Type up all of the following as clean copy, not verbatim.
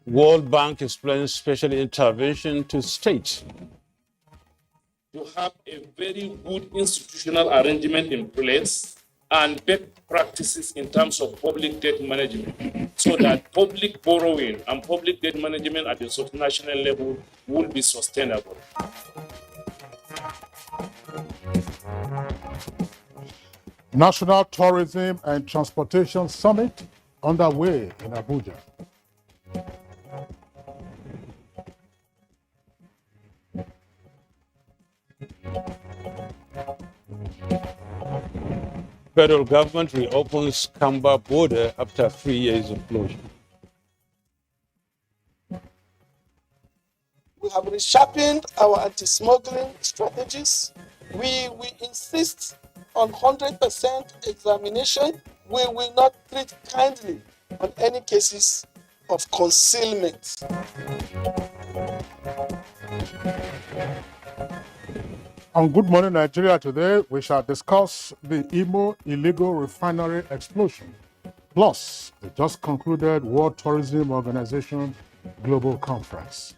World Bank explains special intervention to states. To have a very good institutional arrangement in place and best practices in terms of public debt management so that public borrowing and public debt management at the subnational level will be sustainable. National Tourism and Transportation Summit underway in Abuja. Federal government reopens Kamba border after 3 years of closure. We have resharpened our anti-smuggling strategies. We insist on 100% examination. We will not treat kindly on any cases of concealment. On Good Morning Nigeria today, we shall discuss the Imo illegal refinery explosion, plus the just concluded World Tourism Organization Global Conference.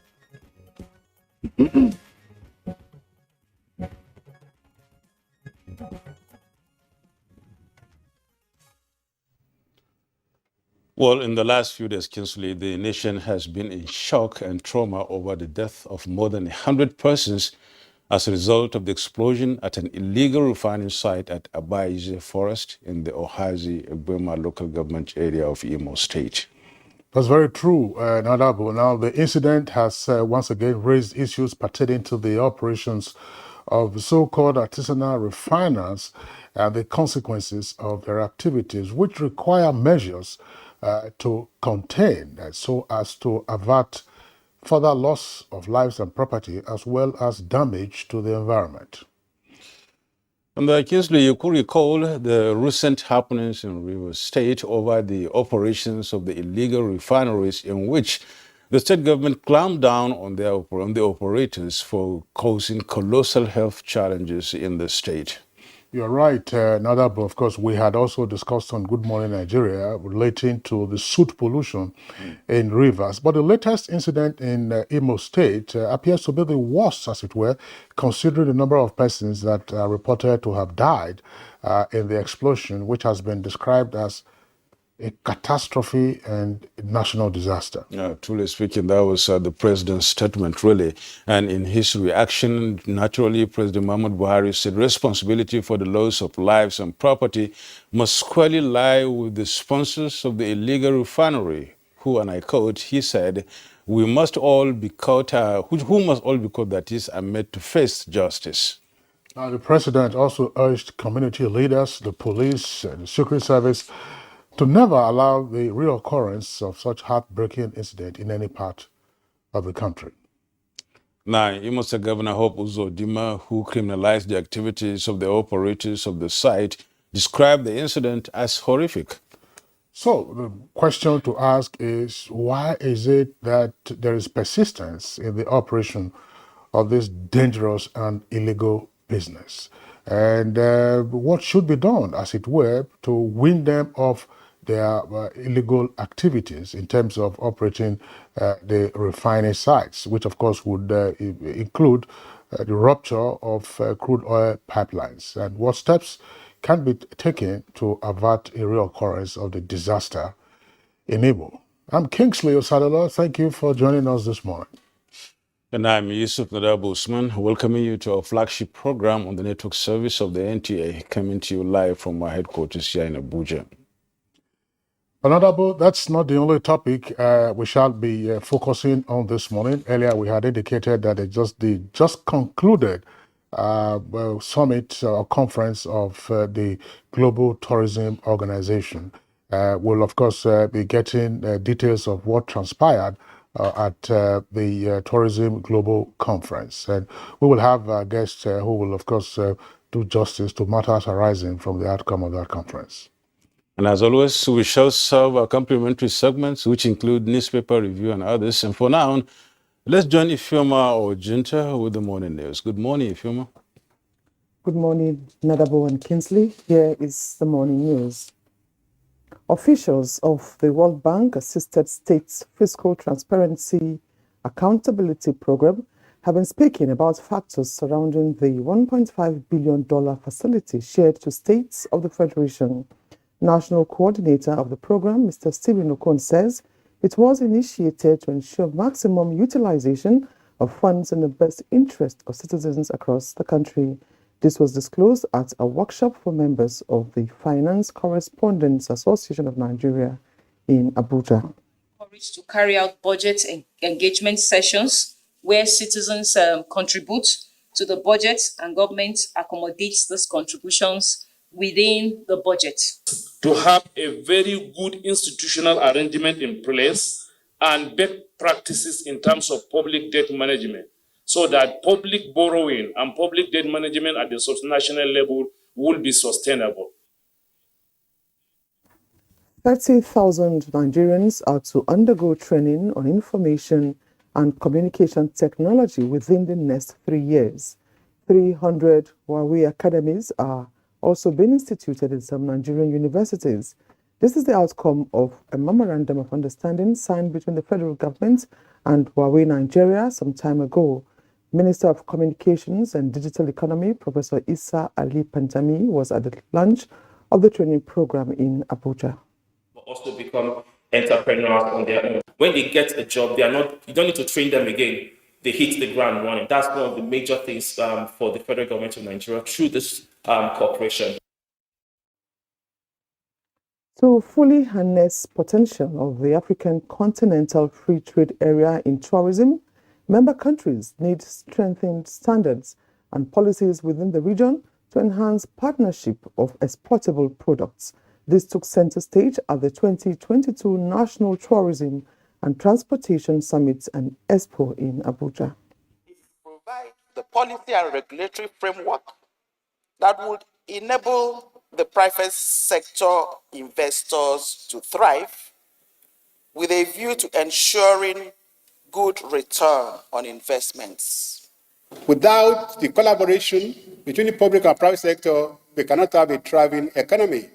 Well, in the last few days, Kinsley, the nation has been in shock and trauma over the death of more than 100 persons as a result of the explosion at an illegal refining site at Abuja Forest in the Ohazi-Egbema local government area of Imo State. That's very true, Nadabo. Now, the incident has once again raised issues pertaining to the operations of so-called artisanal refiners and the consequences of their activities, which require measures to contain so as to avert further loss of lives and property, as well as damage to the environment. And Kinsley, you could recall the recent happenings in Rivers State over the operations of the illegal refineries in which the state government clamped down on the operators for causing colossal health challenges in the state. You're right, Nadab. Of course, we had also discussed on Good Morning Nigeria relating to the soot pollution in rivers. But the latest incident in Imo State appears to be the worst, as it were, considering the number of persons that are reported to have died in the explosion, which has been described as a catastrophe and national disaster. Truly speaking, that was the president's statement, really. And in his reaction, naturally, President Muhammad Buhari said responsibility for the loss of lives and property must squarely lie with the sponsors of the illegal refinery, who, and I quote, he said, we must all be caught, who must all be caught, that is, are made to face justice. The president also urged community leaders, the police, and the Secret Service to never allow the reoccurrence of such heartbreaking incident in any part of the country. Now, Imo State Governor Hope Uzodinma, who criminalized the activities of the operators of the site, described the incident as horrific. So the question to ask is, why is it that there is persistence in the operation of this dangerous and illegal business? And what should be done, as it were, to wean them off their illegal activities in terms of operating the refining sites, which of course would include the rupture of crude oil pipelines, and what steps can be taken to avert a reoccurrence of the disaster in Imo. I'm Kingsley Osadolo. Thank you for joining us this morning. And I'm Yusuf Nadabu Usman, welcoming you to our flagship program on the network service of the NTA, coming to you live from our headquarters here in Abuja. Honorable, that's not the only topic we shall be focusing on this morning. Earlier, we had indicated that the just concluded summit or conference of the Global Tourism Organization will, of course, be getting details of what transpired at the Tourism Global Conference. And we will have guests who will, of course, do justice to matters arising from the outcome of that conference. And as always, we shall serve our complimentary segments, which include newspaper review and others. And for now, let's join Ifeoma Ojinta with the morning news. Good morning, Ifeoma. Good morning, Nadabo and Kinsley. Here is the morning news. Officials of the World Bank assisted states' fiscal transparency accountability program have been speaking about factors surrounding the $1.5 billion facility shared to states of the Federation. National coordinator of the program, Mr. Stephen Okon, says it was initiated to ensure maximum utilization of funds in the best interest of citizens across the country. This was disclosed at a workshop for members of the Finance Correspondents Association of Nigeria in Abuja. To carry out budget engagement sessions where citizens contribute to the budget and government accommodates these contributions within the budget. To have a very good institutional arrangement in place and best practices in terms of public debt management so that public borrowing and public debt management at the subnational level will be sustainable. 30,000 Nigerians are to undergo training on information and communication technology within the next 3 years. 300 Huawei academies are also being instituted in some Nigerian universities. This is the outcome of a memorandum of understanding signed between the federal government and Huawei Nigeria some time ago. Minister of Communications and Digital Economy, Professor Issa Ali Pantami, was at the launch of the training program in Abuja. Also become entrepreneurs on their own. When they get a job, you don't need to train them again. They hit the ground running. That's one of the major things for the federal government of Nigeria through this cooperation. To fully harness potential of the African Continental Free Trade Area in tourism, member countries need strengthened standards and policies within the region to enhance partnership of exportable products. This took center stage at the 2022 National Tourism and Transportation Summit and Expo in Abuja. Provide the policy and regulatory framework that would enable the private sector investors to thrive with a view to ensuring good return on investments. Without the collaboration between the public and private sector, we cannot have a thriving economy.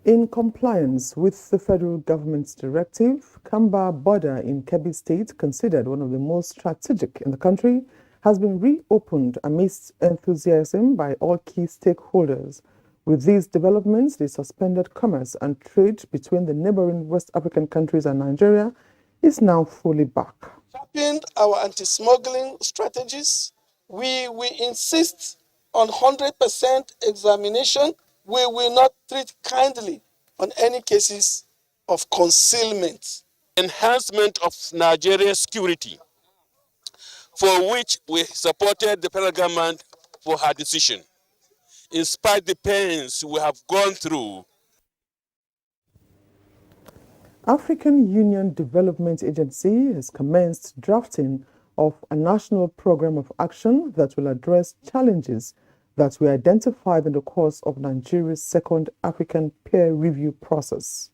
In compliance with the federal government's directive, Kamba border in Kebbi State, considered one of the most strategic in the country, has been reopened amidst enthusiasm by all key stakeholders. With these developments, the suspended commerce and trade between the neighboring West African countries and Nigeria is now fully back. Sharpened our anti-smuggling strategies. We insist on 100% examination. We will not treat kindly on any cases of concealment. Enhancement of Nigeria's security, for which we supported the federal government for her decision, in spite of the pains we have gone through. African Union Development Agency has commenced drafting of a national program of action that will address challenges that were identified in the course of Nigeria's second African peer review process.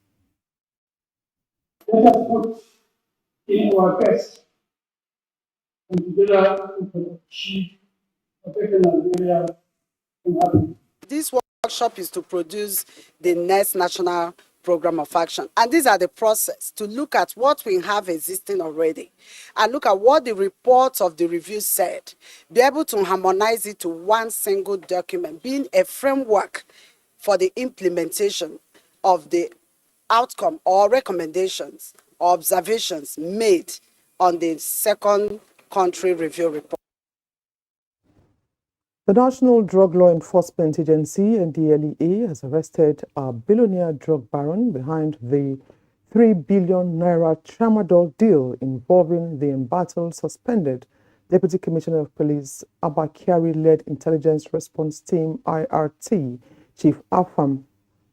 Let us put in our best and together we can achieve African Nigeria and happiness. This workshop is to produce the next national program of action. And these are the process to look at what we have existing already and look at what the reports of the review said, be able to harmonize it to one single document, being a framework for the implementation of the outcome or recommendations or observations made on the second country review report. The National Drug Law Enforcement Agency, NDLEA, has arrested a billionaire drug baron behind the 3 billion naira tramadol deal involving the embattled suspended Deputy Commissioner of Police Abba Kyari-led Intelligence Response Team IRT, Chief Afam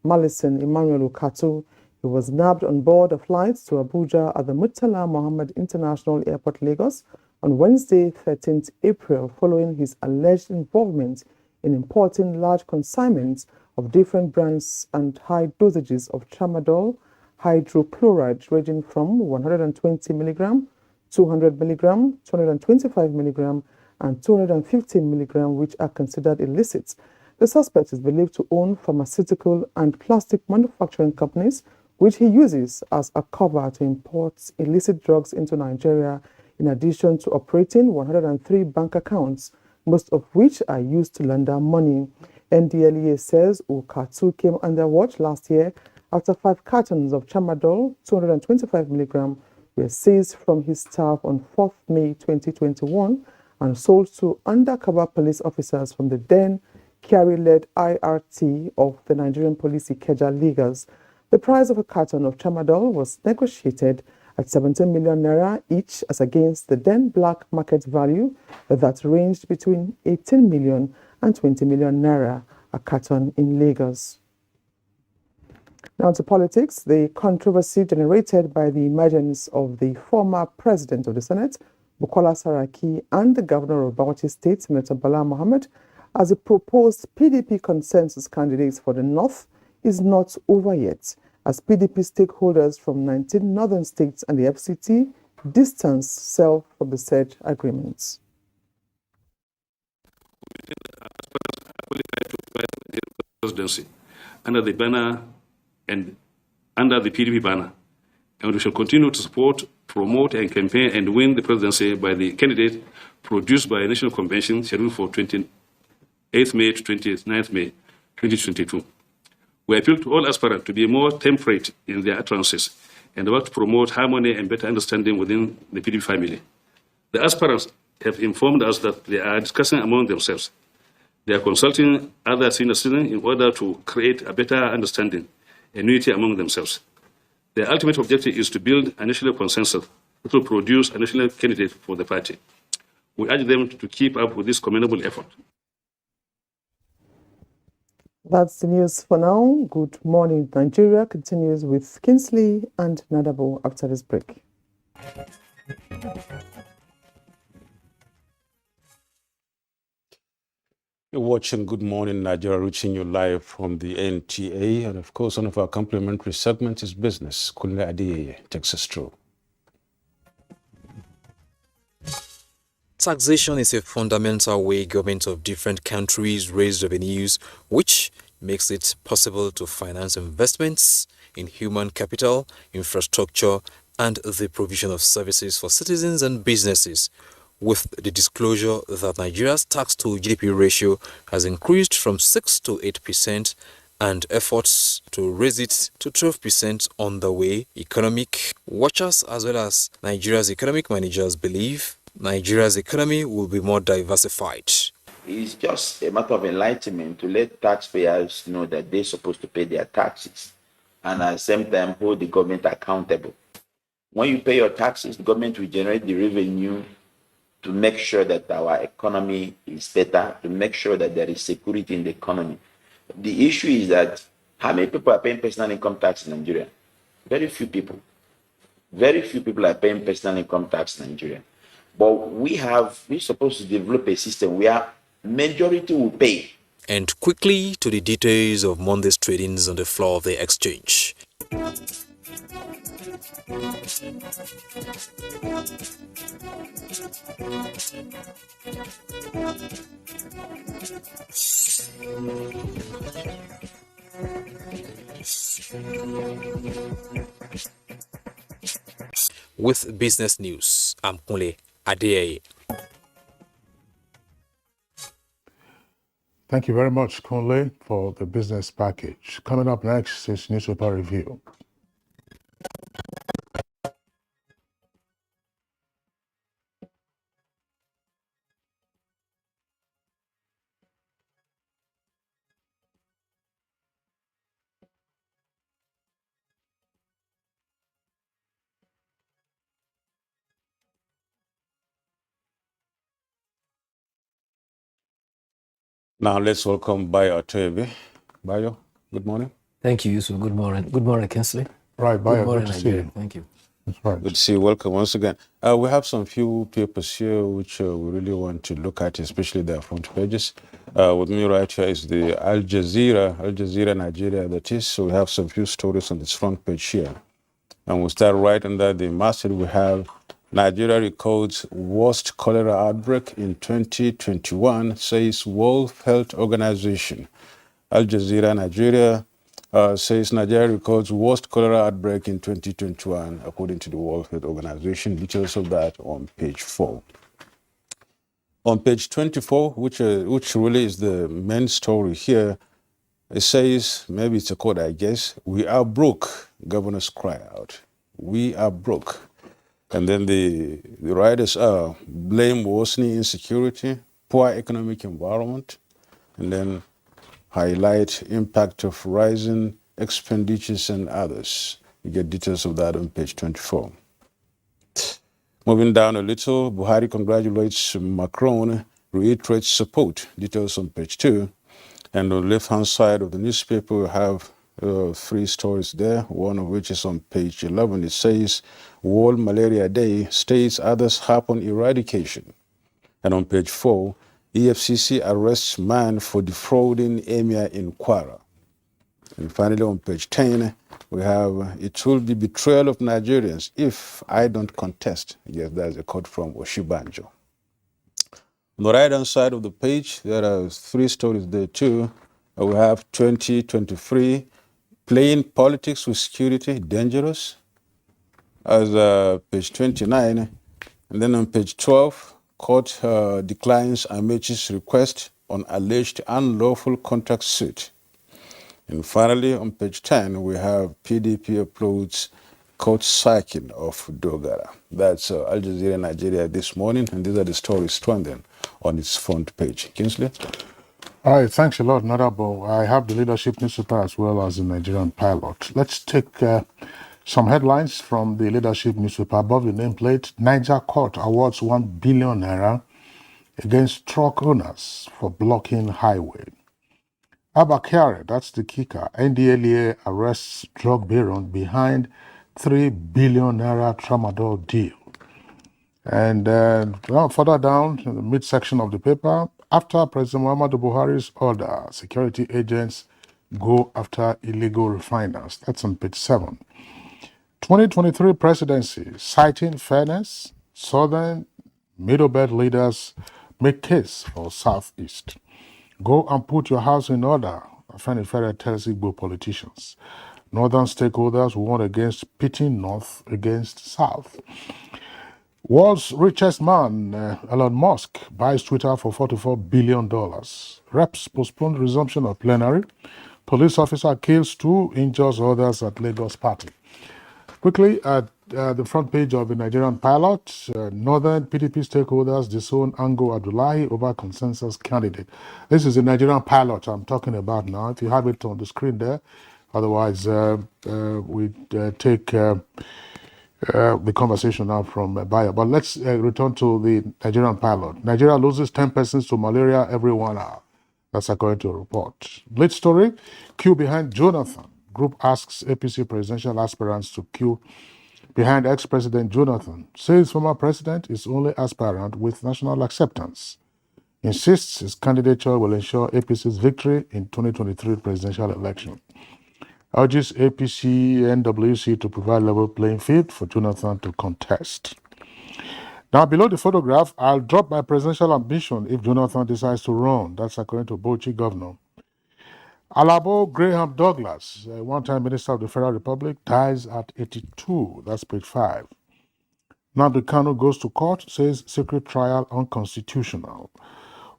Malison Emmanuel Ukatu. He was nabbed on board a flight to Abuja at the Murtala Mohammed International Airport, Lagos, on Wednesday, 13th April, following his alleged involvement in importing large consignments of different brands and high dosages of tramadol hydrochloride ranging from 120 milligram, 200 milligram, 225 milligram, and 250 milligram, which are considered illicit. The suspect is believed to own pharmaceutical and plastic manufacturing companies, which he uses as a cover to import illicit drugs into Nigeria, in addition to operating 103 bank accounts, most of which are used to launder money. NDLEA says Ukatu came under watch last year after 5 cartons of tramadol, 225 milligram, were seized from his staff on 4th May 2021 and sold to undercover police officers from the then Kerry-led IRT of the Nigerian Police Ikeja Leaguers. The price of a carton of tramadol was negotiated at 17 million naira each, as against the then black market value that ranged between 18 million and 20 million naira a carton in Lagos. Now to politics. The controversy generated by the emergence of the former president of the Senate, Bukola Saraki, and the governor of Bauchi State, Senator Bala Mohammed, as a proposed PDP consensus candidates for the North is not over yet, as PDP stakeholders from 19 northern states and the FCT distance self from the said agreements. Presidency under the banner and under the PDP banner, and we shall continue to support, promote, and campaign and win the presidency by the candidate produced by a national convention scheduled for 28th May to 29th May 2022. We appeal to all aspirants to be more temperate in their utterances and work to promote harmony and better understanding within the PDP family. The aspirants have informed us that they are discussing among themselves. They are consulting other senior citizens in order to create a better understanding and unity among themselves. Their ultimate objective is to build a national consensus that will produce a national candidate for the party. We urge them to keep up with this commendable effort. That's the news for now. Good Morning Nigeria continues with Kingsley and Nadabo after this break. You're watching Good Morning Nigeria, reaching you live from the NTA. And of course, one of our complimentary segments is business. Kunle Adeyeye takes us through. Taxation is a fundamental way governments of different countries raise revenues, which makes it possible to finance investments in human capital, infrastructure, and the provision of services for citizens and businesses, with the disclosure that Nigeria's tax to GDP ratio has increased from 6 to 8% and efforts to raise it to 12% on the way. Economic watchers as well as Nigeria's economic managers believe Nigeria's economy will be more diversified. It's just a matter of enlightenment to let taxpayers know that they're supposed to pay their taxes and at the same time hold the government accountable. When you pay your taxes, the government will generate the revenue to make sure that our economy is better, to make sure that there is security in the economy. The issue is that how many people are paying personal income tax in Nigeria? Very few people. Very few people are paying personal income tax in Nigeria. But we're supposed to develop a system where majority will pay. And quickly to the details of Monday's tradings on the floor of the exchange. With business news, I'm Kunle Adeyeye. Thank you very much, Kunle, for the business package. Coming up next is Newspaper Review. Now let's welcome Bayo Atebe. Bayo, good morning. Thank you, Yusuf. Good morning. Good morning, Kingsley. Right, Bayo, good morning, good to see you. Thank you. That's right. Good to see you. Welcome once again. We have some few papers here which we really want to look at, especially their front pages. With me right here is the Al Jazeera Nigeria, that is. So we have some few stories on this front page here. And we'll start right under the masthead. We have Nigeria records worst cholera outbreak in 2021, says World Health Organization. Al Jazeera, Nigeria, says Nigeria records worst cholera outbreak in 2021, according to the World Health Organization. Details of that on page 4. On page 24, which really is the main story here, it says, maybe it's a quote, I guess, "We are broke," governors cry out. We are broke. And then the writers blame worsening insecurity, poor economic environment, and then highlight impact of rising expenditures and others. You get details of that on page 24. Moving down a little, Buhari congratulates Macron, reiterates support. Details on page 2. And on the left-hand side of the newspaper, we have 3 stories there, one of which is on page 11. It says, World Malaria Day, states others harp on eradication. And on page 4, EFCC arrests man for defrauding Emir in Kwara. And finally, on page 10, we have, it will be betrayal of Nigerians if I don't contest. Yes, that's a quote from Oshibanjo. On the right-hand side of the page, there are 3 stories there too. We have 2023, playing politics with security, dangerous, as page 29. And then on page 12, court declines Amechi's request on alleged unlawful contract suit. And finally, on page 10, we have PDP uploads court sacking of Dogara. That's Al Jazeera Nigeria this morning, and these are the stories trending on its front page. Kingsley? All right, thanks a lot, Nadabo. I have the leadership newspaper as well as the Nigerian Pilot. Let's take some headlines from the leadership newspaper. Above the nameplate, Niger Court awards 1 billion naira against truck owners for blocking highway. Abakare, that's the kicker. NDLEA arrests drug baron behind 3 billion naira tramadol deal. And further down in the midsection of the paper, after President Muhammadu Buhari's order, security agents go after illegal refiners. That's on page 7. 2023 presidency, citing fairness, Southern Middle Belt leaders make case for Southeast. Go and put your house in order, Afenifere tells Igbo politicians. Northern stakeholders warn against pitting North against South. World's richest man, Elon Musk, buys Twitter for $44 billion. Reps postponed resumption of plenary. Police officer kills 2, injures others at Lagos party. Quickly, at the front page of the Nigerian Pilot, Northern PDP stakeholders disown Ango Abdullahi over consensus candidate. This is the Nigerian Pilot I'm talking about now. If you have it on the screen there, otherwise we take the conversation now from Bayer. But let's return to the Nigerian Pilot. Nigeria loses 10 persons to malaria every 1 hour. That's according to a report. Blitz story, queue behind Jonathan. Group asks APC presidential aspirants to queue behind ex-president Jonathan. Says former president is only aspirant with national acceptance. Insists his candidature will ensure APC's victory in 2023 presidential election. Urges APC NWC to provide level playing field for Jonathan to contest. Now, below the photograph, I'll drop my presidential ambition if Jonathan decides to run. That's according to Bauchi governor. Alabo Graham Douglas, one-time Minister of the Federal Republic, dies at 82. That's page 5. Nnamdi Kanu goes to court, says secret trial unconstitutional.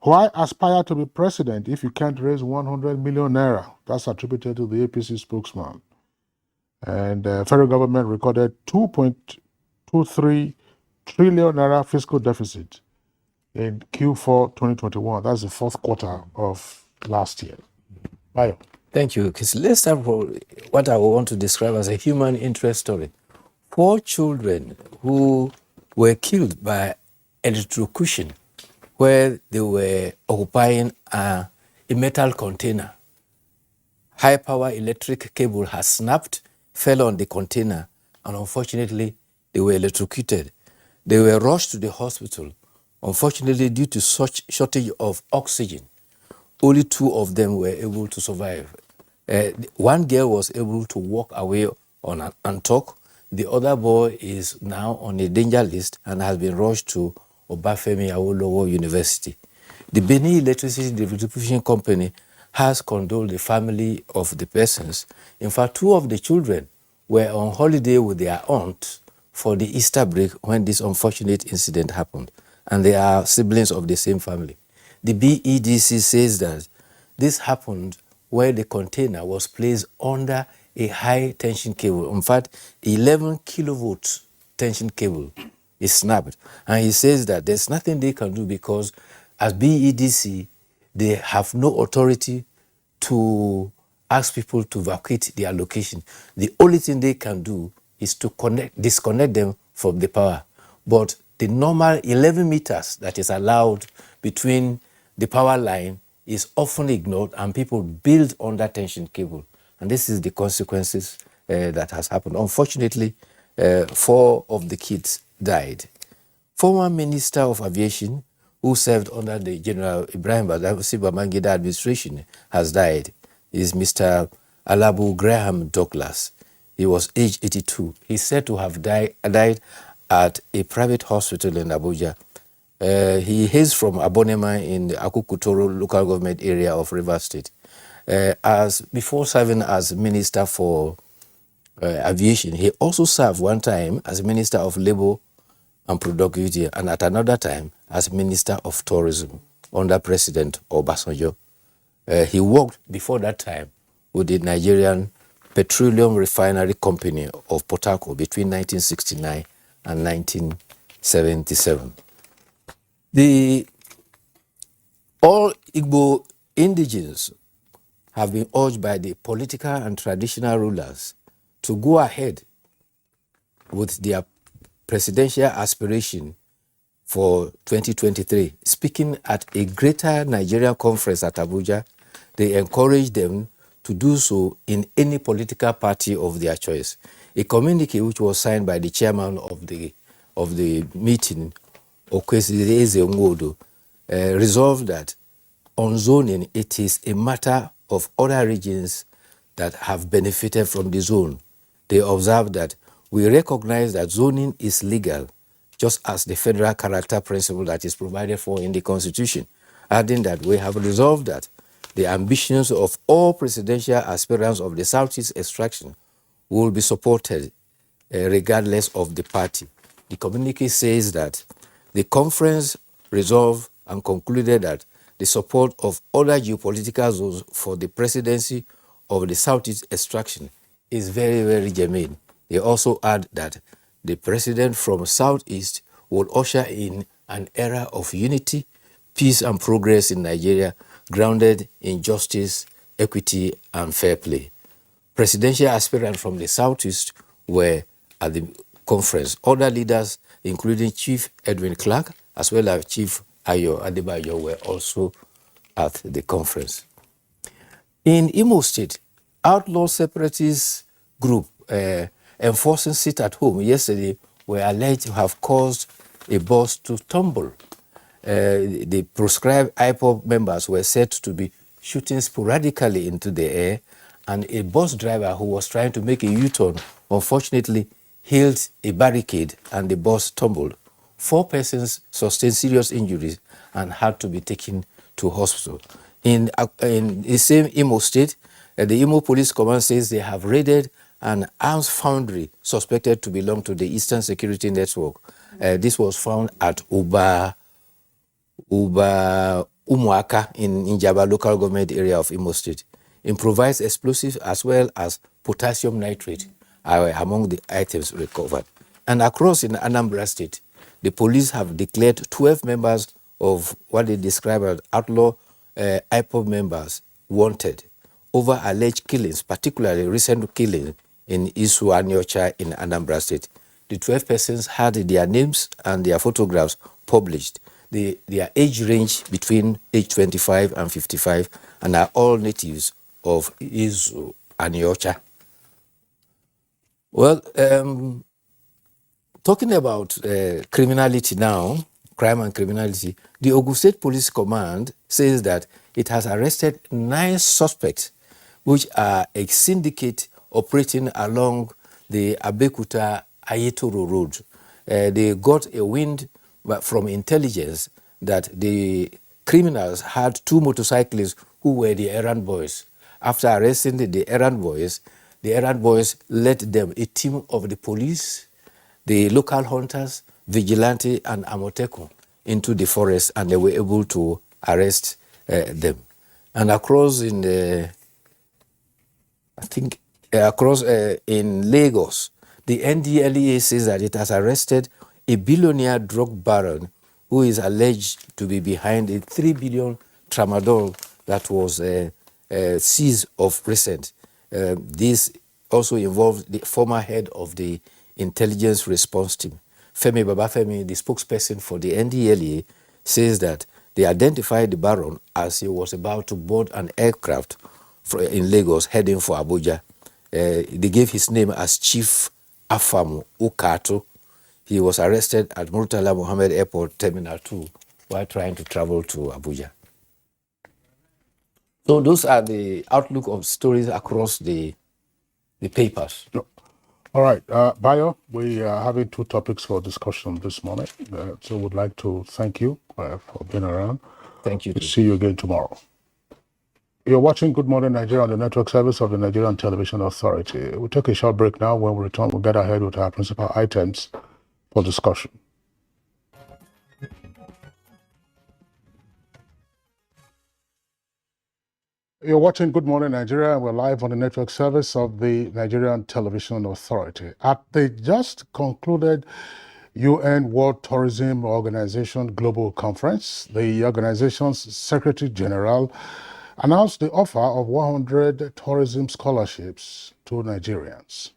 Why aspire to be president if you can't raise 100 million naira? That's attributed to the APC spokesman. And federal government recorded 2.23 trillion naira fiscal deficit in Q4 2021. That's the 4th quarter of last year. Bayo. Thank you. Let's start with what I want to describe as a human interest story. 4 children who were killed by electrocution where they were occupying a metal container. High power electric cable has snapped, fell on the container, and unfortunately, they were electrocuted. They were rushed to the hospital. Unfortunately, due to such shortage of oxygen, only 2 of them were able to survive. One girl was able to walk away and talk. The other boy is now on a danger list and has been rushed to Obafemi Awolowo University. The Benin Electricity Distribution Company has condoled the family of the persons. In fact, two of the children were on holiday with their aunt for the Easter break when this unfortunate incident happened, and they are siblings of the same family. The BEDC says that this happened where the container was placed under a high tension cable. In fact, 11 kilovolt tension cable is snapped. And he says that there's nothing they can do because as BEDC, they have no authority to ask people to vacate their location. The only thing they can do is to disconnect them from the power. But the normal 11 meters that is allowed between the power line is often ignored, and people build under tension cable. And this is the consequences that has happened. Unfortunately, 4 of the kids died. Former Minister of Aviation, who served under the General Ibrahim Badamasi Babangida administration, has died. Is Mr. Alabu Graham Douglas. He was aged 82. He's said to have died at a private hospital in Abuja. He hails from Abonema in the Akukutoro local government area of Rivers State. As before serving as Minister for Aviation, he also served one time as Minister of Labour and Productivity, and at another time as Minister of Tourism under President Obasanjo. He worked before that time with the Nigerian Petroleum Refinery Company of Port Harcourt between 1969 and 1977. All Igbo indigenes have been urged by the political and traditional rulers to go ahead with their presidential aspiration for 2023. Speaking at a greater Nigerian conference at Abuja, they encouraged them to do so in any political party of their choice. A communique which was signed by the chairman of the meeting, Okwesireze Nwodo, resolved that on zoning, it is a matter of other regions that have benefited from the zone. They observed that we recognize that zoning is legal, just as the federal character principle that is provided for in the Constitution, adding that we have resolved that the ambitions of all presidential aspirants of the Southeast extraction will be supported regardless of the party. The communique says that the conference resolved and concluded that the support of other geopolitical zones for the presidency of the Southeast extraction is very, very germane. They also add that the president from Southeast will usher in an era of unity, peace and progress in Nigeria, grounded in justice, equity and fair play. Presidential aspirants from the Southeast were at the conference. Other leaders, including Chief Edwin Clark, as well as Chief Ayo Adebayo, were also at the conference. In Imo State, outlaw separatist group enforcing sit-at-home yesterday were alleged to have caused a bus to tumble. The proscribed IPOB members were said to be shooting sporadically into the air, and a bus driver who was trying to make a U-turn unfortunately hit a barricade and the bus tumbled. 4 persons sustained serious injuries and had to be taken to hospital. In the same Imo State, the Imo Police Command says they have raided an arms foundry suspected to belong to the Eastern Security Network. This was found at Umuaka in Njaba local government area of Imo State. Improvised explosives as well as potassium nitrate are among the items recovered. And across in Anambra State, the police have declared 12 members of what they describe as outlaw IPOB members wanted over alleged killings, particularly recent killing in Isu Anyocha in Anambra State. The 12 persons had their names and their photographs published. Their age range between age 25 and 55 and are all natives of Isu Anyocha. Well, talking about criminality now, crime and criminality, the Ogun State Police Command says that it has arrested 9 suspects, which are a syndicate operating along the Abekuta Ayetoro Road. They got a wind from intelligence that the criminals had two motorcyclists who were the errand boys. After arresting the errand boys led them, a team of the police, the local hunters, vigilante, and Amotekun into the forest, and they were able to arrest them. And across in the, I think, across in Lagos, the NDLEA says that it has arrested a billionaire drug baron who is alleged to be behind a 3 billion tramadol that was seized of recent. This also involved the former head of the intelligence response team. Femi Babafemi, the spokesperson for the NDLEA, says that they identified the baron as he was about to board an aircraft in Lagos heading for Abuja. They gave his name as Chief Afamu Ukato. He was arrested at Murtala Mohammed Airport, Terminal 2, while trying to travel to Abuja. So those are the outlook of stories across the papers. All right, Bayo, we are having two topics for discussion this morning. So we'd like to thank you for being around. Thank you. We'll see you again tomorrow. You're watching Good Morning Nigeria on the network service of the Nigerian Television Authority. We'll take a short break now. When we return, we'll get ahead with our principal items for discussion. You're watching Good Morning Nigeria, and we're live on the network service of the Nigerian Television Authority. At the just concluded UN World Tourism Organization Global Conference, the organization's Secretary General announced the offer of 100 tourism scholarships to Nigerians.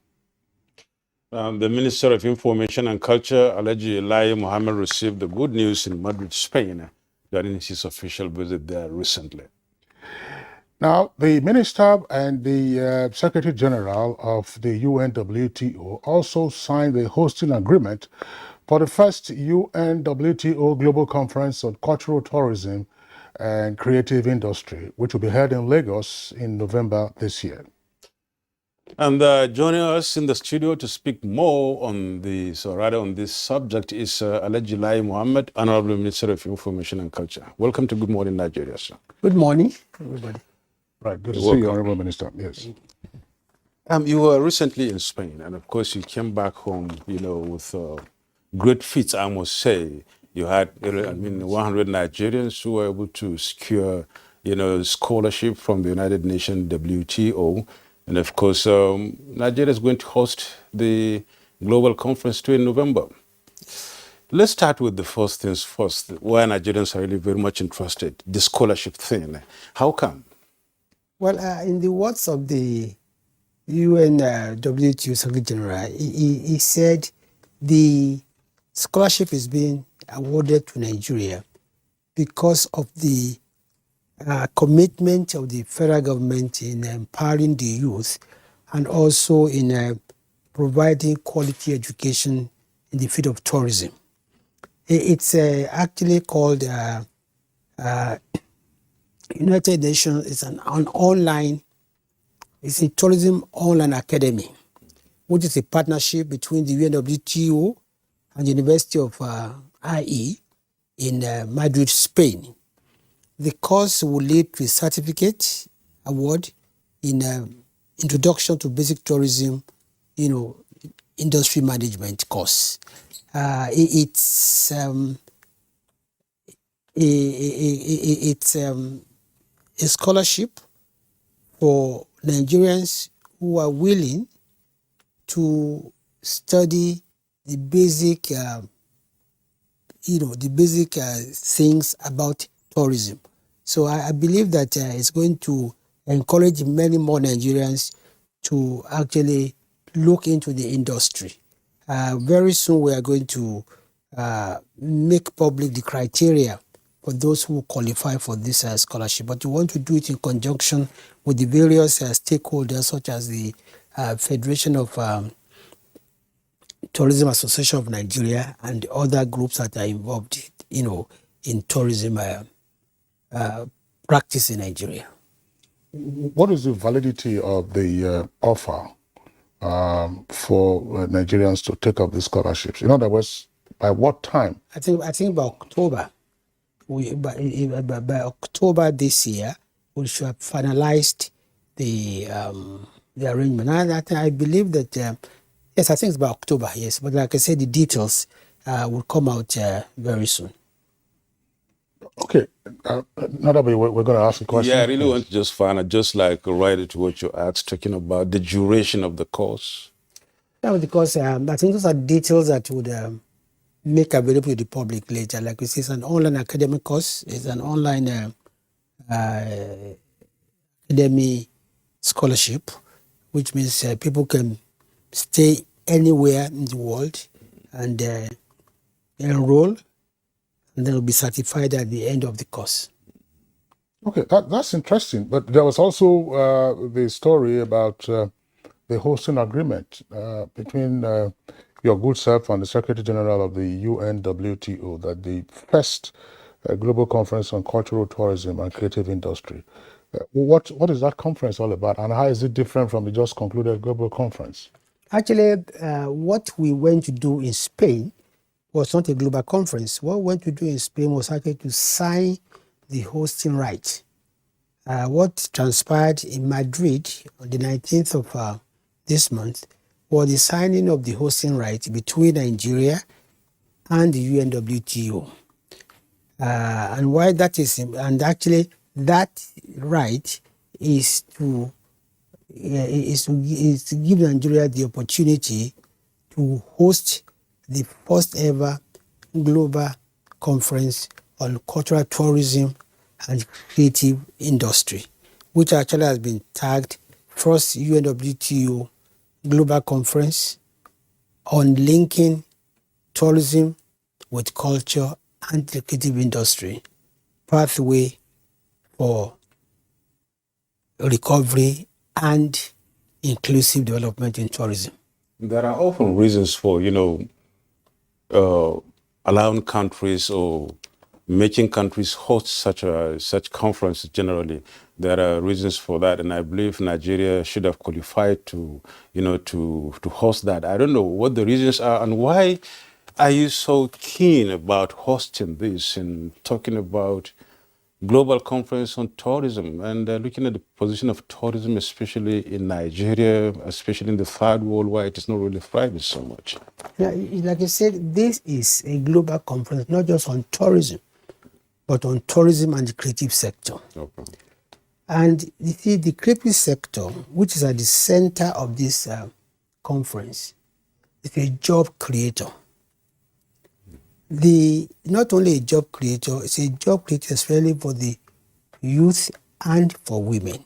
The Minister of Information and Culture, Alhaji Lai Mohammed, received the good news in Madrid, Spain, during his official visit there recently. Now, the Minister and the Secretary General of the UNWTO also signed the hosting agreement for the first UNWTO Global Conference on Cultural Tourism and Creative Industry, which will be held in Lagos in November this year. And joining us in the studio to speak more on this, or rather on this subject, is Alhaji Lai Mohammed, Honorable Minister of Information and Culture. Welcome to Good Morning Nigeria, sir. Good morning, everybody. Right, good to see you, Honorable Minister. Yes. You were recently in Spain, and of course you came back home, with great feats, I must say. You had, 100 Nigerians who were able to secure, scholarship from the United Nations WTO. And of course, Nigeria is going to host the global conference too in November. Let's start with the first things first, why Nigerians are really very much interested, the scholarship thing. How come? Well, in the words of the UN WTO Secretary General, he said the scholarship is being awarded to Nigeria because of the commitment of the federal government in empowering the youth and also in providing quality education in the field of tourism. It's actually called United Nations. It's an online, it's a tourism online academy, which is a partnership between the UNWTO and the University of IE in Madrid, Spain. The course will lead to a certificate award in Introduction to Basic Tourism, industry management course. It's a scholarship for Nigerians who are willing to study the basic, things about tourism. So I believe that it's going to encourage many more Nigerians to actually look into the industry. Very soon we are going to make public the criteria for those who qualify for this scholarship. But we want to do it in conjunction with the various stakeholders, such as the Federation of Tourism Association of Nigeria and the other groups that are involved, in tourism practice in Nigeria. What is the validity of the offer for Nigerians to take up these scholarships? In other words, by what time? I think by October. By October this year, we should have finalized the arrangement. And I believe that yes, I think it's by October. Yes, but like I said, the details will come out very soon. Okay, Nadabi, we're going to ask a question. Yeah, I really want to just find out, just like right into what you asked, talking about the duration of the course. Yeah, because I think those are details that would make available to the public later. Like we say, it's an online academic course. It's an online academic scholarship, which means people can stay anywhere in the world and enroll, and they'll be certified at the end of the course. Okay, that's interesting. But there was also the story about the hosting agreement between your good self and the Secretary General of the UNWTO, that the first global conference on cultural tourism and creative industry. What is that conference all about, and how is it different from the just concluded global conference? Actually, what we went to do in Spain was not a global conference. What we went to do in Spain was actually to sign the hosting right. What transpired in Madrid on the 19th of this month was the signing of the hosting right between Nigeria and the UNWTO. And why that is, and actually that right is to give Nigeria the opportunity to host the first ever global conference on cultural tourism and creative industry, which actually has been tagged first UNWTO Global Conference on linking tourism with culture and the creative industry, pathway for recovery and inclusive development in tourism. There are often reasons for, allowing countries or making countries host such conferences generally. There are reasons for that, and I believe Nigeria should have qualified to host that. I don't know what the reasons are, and why are you so keen about hosting this and talking about global conference on tourism and looking at the position of tourism, especially in Nigeria, especially in the third world, why it is not really thriving so much? Yeah, like I said, this is a global conference, not just on tourism, but on tourism and the creative sector. Okay. And you see, the creative sector, which is at the center of this conference, is a job creator. Not only a job creator, it's a job creator especially for the youth and for women.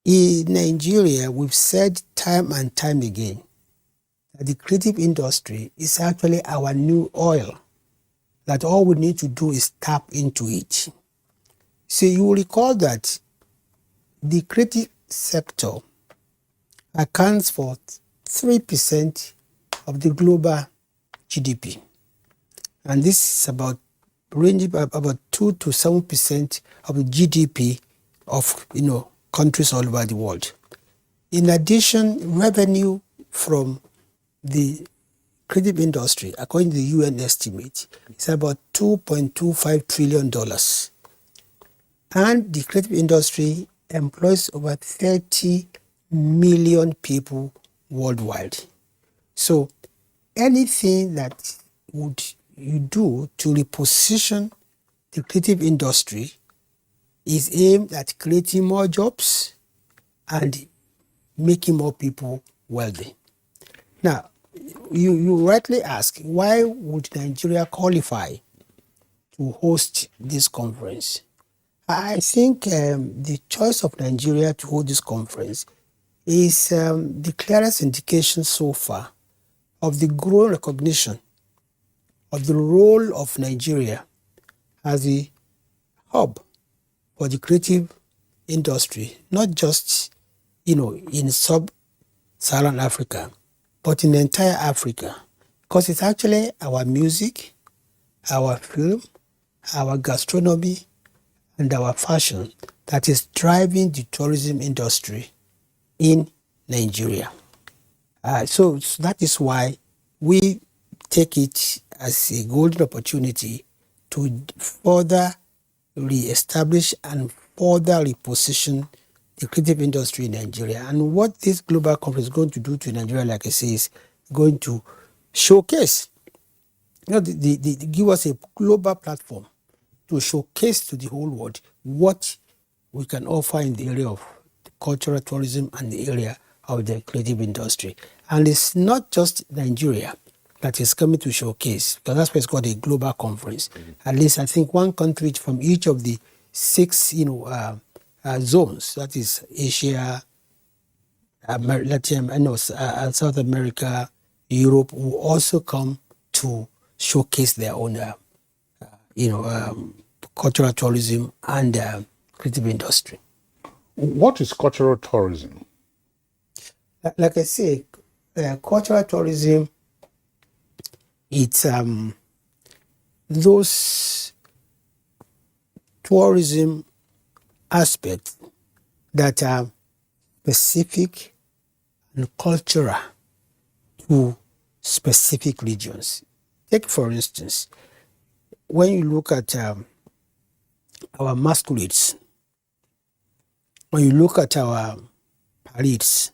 In Nigeria, we've said time and time again that the creative industry is actually our new oil, that all we need to do is tap into it. So you will recall that the creative sector accounts for 3% of the global GDP. And this is about ranging about 2 to 7% of the GDP of countries all over the world. In addition, revenue from the creative industry, according to the UN estimate, is about $2.25 trillion. And the creative industry employs over 30 million people worldwide. So anything that would you do to reposition the creative industry is aimed at creating more jobs and making more people wealthy. Now, you rightly ask, why would Nigeria qualify to host this conference? I think the choice of Nigeria to hold this conference is the clearest indication so far of the growing recognition of the role of Nigeria as a hub for the creative industry, not just in sub-Saharan Africa, but in the entire Africa, because it's actually our music, our film, our gastronomy, and our fashion that is driving the tourism industry in Nigeria. So that is why we take it as a golden opportunity to further re-establish and further reposition the creative industry in Nigeria. And what this global conference is going to do to Nigeria, like I say, is going to showcase, give us a global platform to showcase to the whole world what we can offer in the area of cultural tourism and the area of the creative industry. And it's not just Nigeria that is coming to showcase, because that's why it's called a global conference. At least I think one country from each of the 6, zones, that is Asia, South America, Europe, will also come to showcase their own, cultural tourism and creative industry. What is cultural tourism? Like I say, cultural tourism, it's those tourism aspects that are specific and cultural to specific regions. Take, for instance, when you look at our masquerades, when you look at our parades,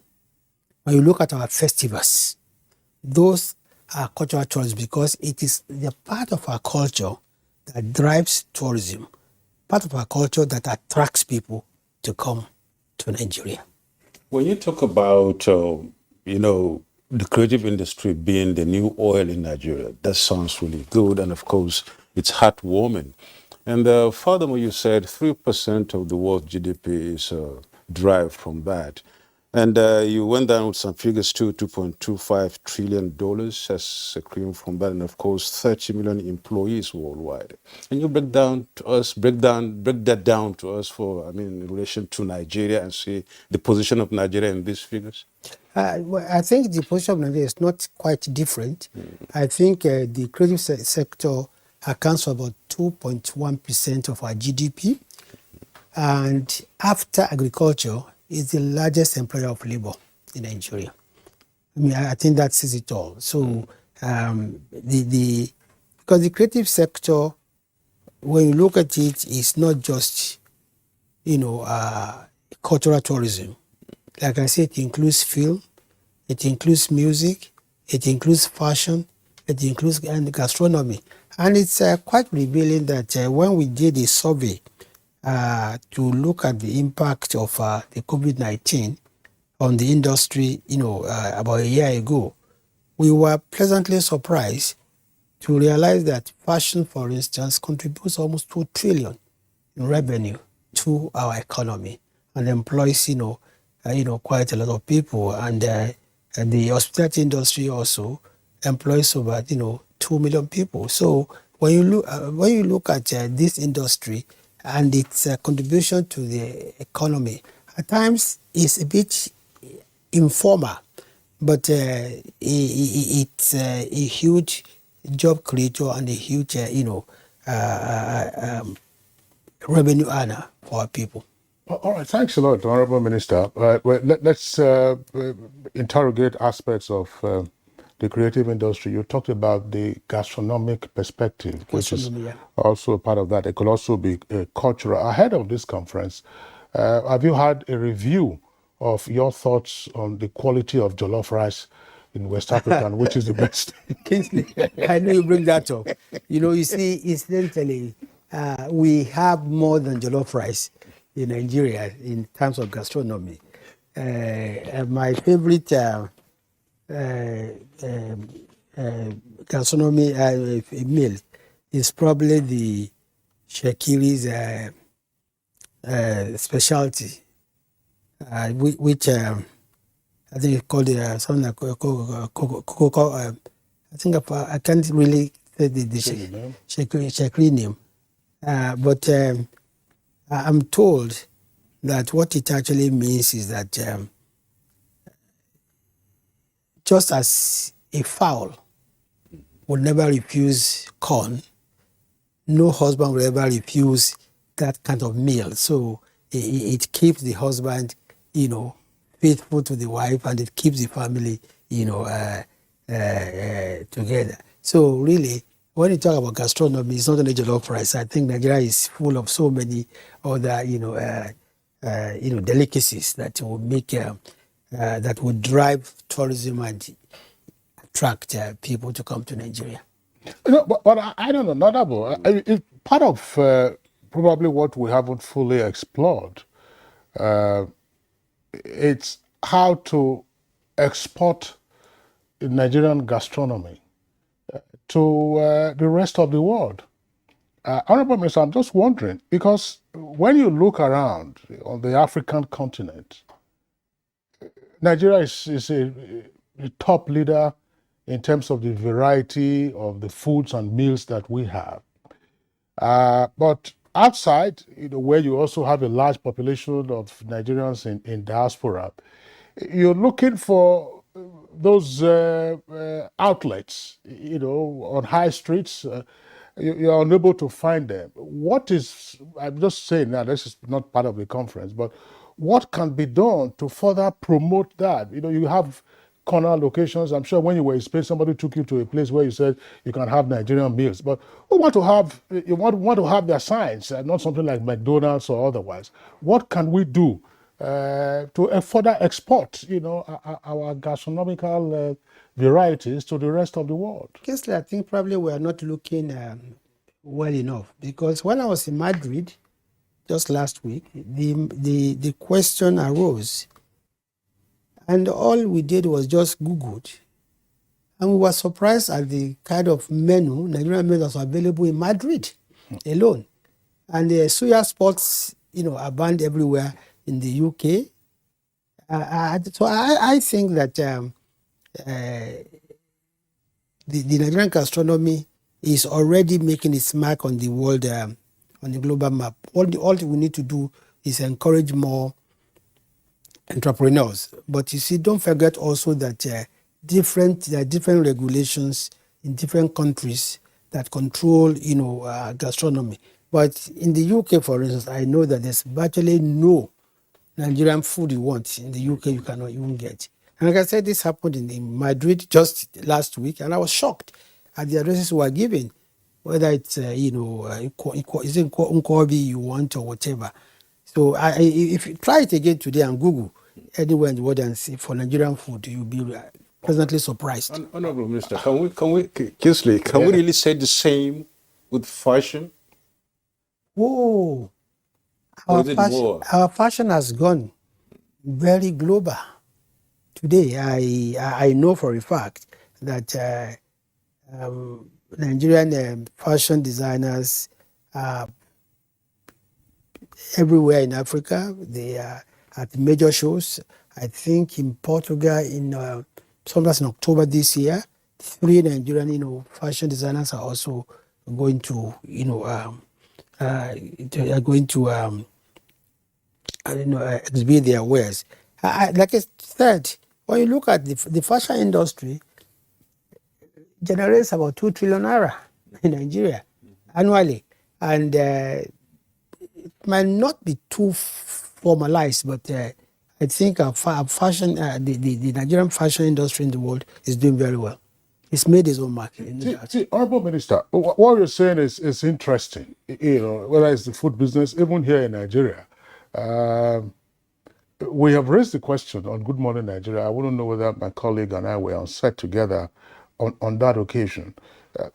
when you look at our festivals, those are cultural tourism because it is the part of our culture that drives tourism, part of our culture that attracts people to come to Nigeria. When you talk about, the creative industry being the new oil in Nigeria, that sounds really good. And of course, it's heartwarming. And furthermore, you said 3% of the world's GDP is derived from that. And you went down with some figures too, $2.25 trillion as a cream from that, and of course, 30 million employees worldwide. And you break that down to us in relation to Nigeria and see the position of Nigeria in these figures? Well, I think the position of Nigeria is not quite different. I think the creative sector accounts for about 2.1% of our GDP. And after agriculture, is the largest employer of labor in Nigeria. I think that says it all. So because the creative sector, when you look at it, is not just cultural tourism. Like I said, it includes film, it includes music, it includes fashion, it includes gastronomy. And it's quite revealing that when we did a survey to look at the impact of the COVID-19 on the industry, about a year ago, we were pleasantly surprised to realize that fashion, for instance, contributes almost 2 trillion in revenue to our economy and employs, quite a lot of people. And the hospitality industry also employs over, 2 million people. So when you look at this industry and its contribution to the economy, at times it's a bit informal, but it's a huge job creator and a huge, revenue earner for our people. All right, thanks a lot, Honorable Minister. Let's interrogate aspects of the creative industry. You talked about the gastronomic perspective, which is also a part of that. It could also be cultural. Ahead of this conference, have you had a review of your thoughts on the quality of jollof rice in West Africa, and which is the best? Kingsley, I know you bring that up. You see, incidentally, we have more than jollof rice in Nigeria in terms of gastronomy. My favorite gastronomy meal is probably the Shekiri's specialty, which I think it's called something like cocoa. I think I can't really say the Shekiri name, but I'm told that what it actually means is that just as a fowl would never refuse corn, no husband will ever refuse that kind of meal. So it keeps the husband, faithful to the wife, and it keeps the family, together. So really, when you talk about gastronomy, it's not only jollof rice. I think Nigeria is full of so many other, delicacies that will make, that would drive tourism and attract people to come to Nigeria. But I don't know, not about. It's part of probably what we haven't fully explored. It's how to export Nigerian gastronomy to the rest of the world. Honorable Minister, I'm just wondering, because when you look around on the African continent, Nigeria is a top leader in terms of the variety of the foods and meals that we have. But outside, where you also have a large population of Nigerians in diaspora, you're looking for those outlets, on high streets. You're unable to find them. What is, I'm just saying now, this is not part of the conference, but what can be done to further promote that? You have corner locations. I'm sure when you were in Spain, somebody took you to a place where you said you can have Nigerian meals. But you want to have their signs, not something like McDonald's or otherwise. What can we do to further export, our gastronomical varieties to the rest of the world? Firstly, I think probably we are not looking well enough, because when I was in Madrid just last week, the question arose, and all we did was just Googled, and we were surprised at the kind of Nigerian menu that's available in Madrid alone. And the suya spots, are banned everywhere in the UK. So I think that the Nigerian gastronomy is already making its mark on the world, on the global map. All we need to do is encourage more entrepreneurs. But you see, don't forget also that there are different regulations in different countries that control, gastronomy. But in the UK, for instance, I know that there's virtually no Nigerian food you want in the UK you cannot even get. And like I said, this happened in Madrid just last week, and I was shocked at the addresses we were given, whether it's, is it Nkwobi you want or whatever. So if you try it again today and Google anywhere in the world and see for Nigerian food, you'll be pleasantly surprised. Honorable Minister, Kingsley, can we really say the same with fashion? Oh, our fashion has gone very global. Today, I know for a fact that Nigerian fashion designers are everywhere in Africa. They are at major shows. I think in Portugal, sometimes in October this year, 3 Nigerian, fashion designers are also going to, they are going to, exhibit their wares. Like I said, when you look at the fashion industry, generates about 2 trillion naira in Nigeria annually, and it might not be too formalized, but I think our fashion, the Nigerian fashion industry in the world is doing very well. It's made its own market. See, Honorable Minister, what you're saying is interesting. Whether it's the food business, even here in Nigeria. We have raised the question on Good Morning Nigeria. I wouldn't know whether my colleague and I were on set together on that occasion.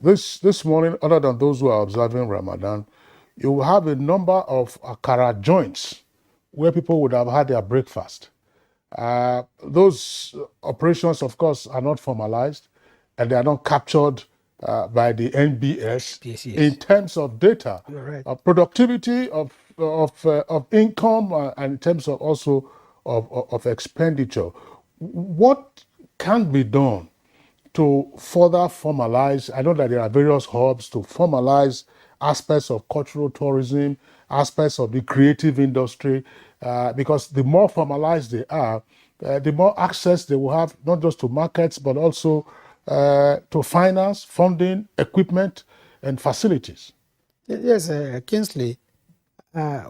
This morning, other than those who are observing Ramadan, you will have a number of akara joints where people would have had their breakfast. Those operations, of course, are not formalized, and they are not captured by the NBS yes. in terms of data, Right. productivity of income, and in terms of also of expenditure. What can be done to further formalize? I know that there are various hubs to formalize aspects of cultural tourism, aspects of the creative industry, because the more formalized they are, the more access they will have, not just to markets, but also to finance, funding, equipment, and facilities. Yes, Kingsley,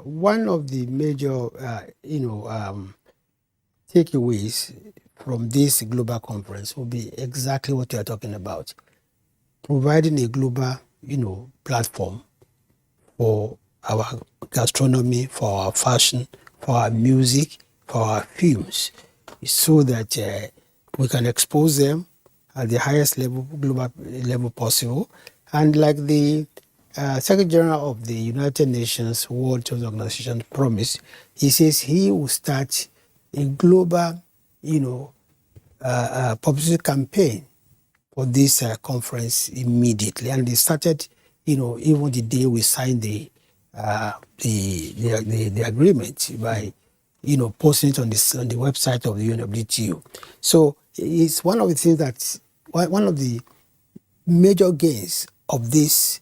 one of the major, takeaways from this global conference will be exactly what you are talking about, providing a global, platform for our gastronomy, for our fashion, for our music, for our films, so that we can expose them at the highest level, global level possible. And like the Secretary General of the United Nations World Tourism Organization promised, he says he will start a global, publicity campaign for this conference immediately, and they started, even the day we signed the agreement by, posting it on the website of the UNWTO. So it's one of the things that one of the major gains of this,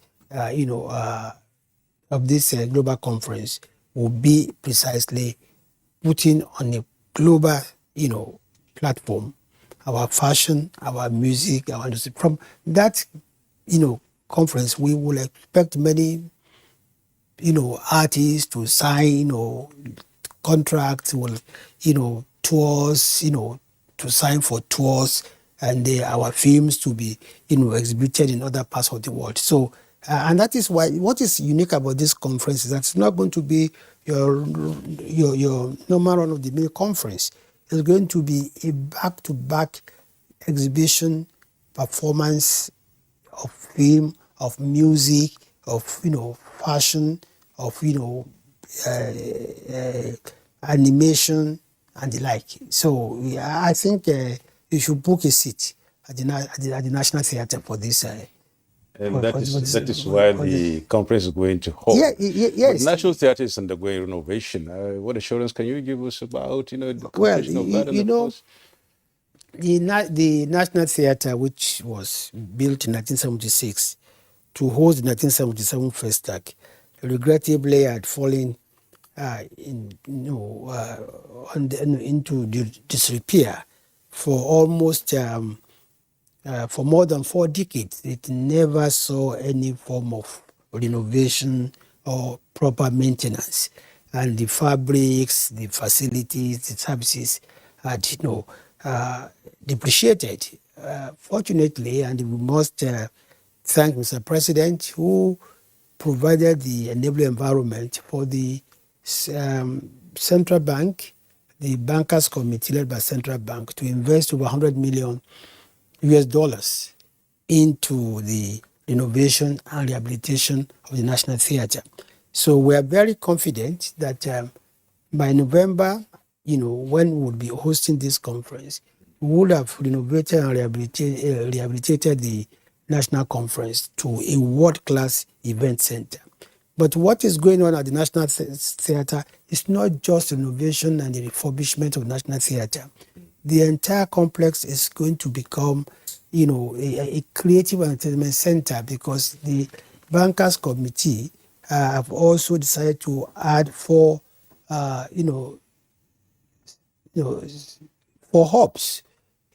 global conference will be precisely putting on a global, platform our fashion, our music, our industry. From that, conference, we will expect many, artists to sign, contracts, will, tours, to sign for tours, and our films to be, exhibited in other parts of the world. So, and that is why what is unique about this conference is that it's not going to be your normal run of the mill conference. It's going to be a back-to-back exhibition, performance of film, of music, of fashion, of animation and the like. So I think you should book a seat at the National Theatre for this. And that is where the conference is going to hold. Yes. But National Theatre is undergoing renovation. What assurance can you give us about, the completion of that? And of course, the National Theatre, which was built in 1976 to host the 1977 Festac, regrettably had fallen into disrepair for almost for more than 4 decades. It never saw any form of renovation or proper maintenance, and the fabrics, the facilities, the services had depreciated. Fortunately, and we must thank Mr. President, who provided the enabling environment for the central bank, the bankers committee led by central bank, to invest over $100 million into the renovation and rehabilitation of the National Theatre. So we are very confident that by November, when we will be hosting this conference, we would have renovated and rehabilitated the National Conference to a world-class event center. But what is going on at the National Theatre is not just renovation and the refurbishment of the National Theatre. The entire complex is going to become, a creative entertainment center, because the bankers committee have also decided to add 4 hubs: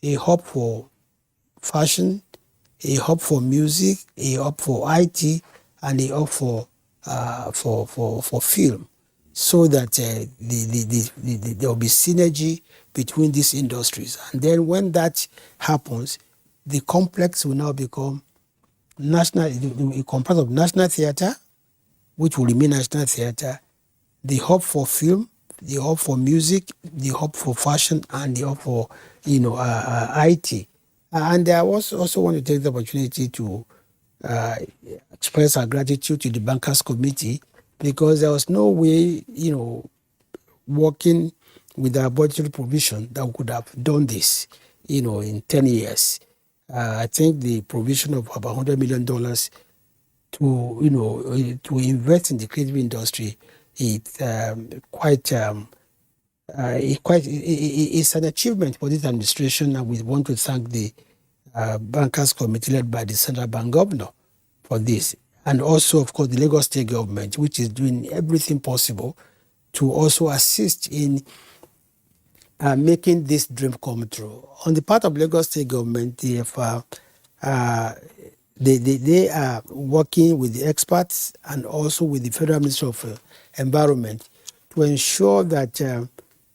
a hub for fashion, a hub for music, a hub for IT, and a hub for film, so that there will be synergy between these industries. And then when that happens, the complex will now become a complex of National Theatre, which will remain National Theatre, the hub for film, the hub for music, the hub for fashion, and the hub for IT. And I also want to take the opportunity to express our gratitude to the bankers committee, because there was no way, working with our budgetary provision, that we could have done this, in 10 years. I think the provision of about $100 million to invest in the creative industry, it's an achievement for this administration, and we want to thank the bankers committee led by the central bank governor for this, and also, of course, the Lagos State government, which is doing everything possible to also assist in making this dream come true. On the part of Lagos State government, they are working with the experts and also with the Federal Ministry of Environment to ensure that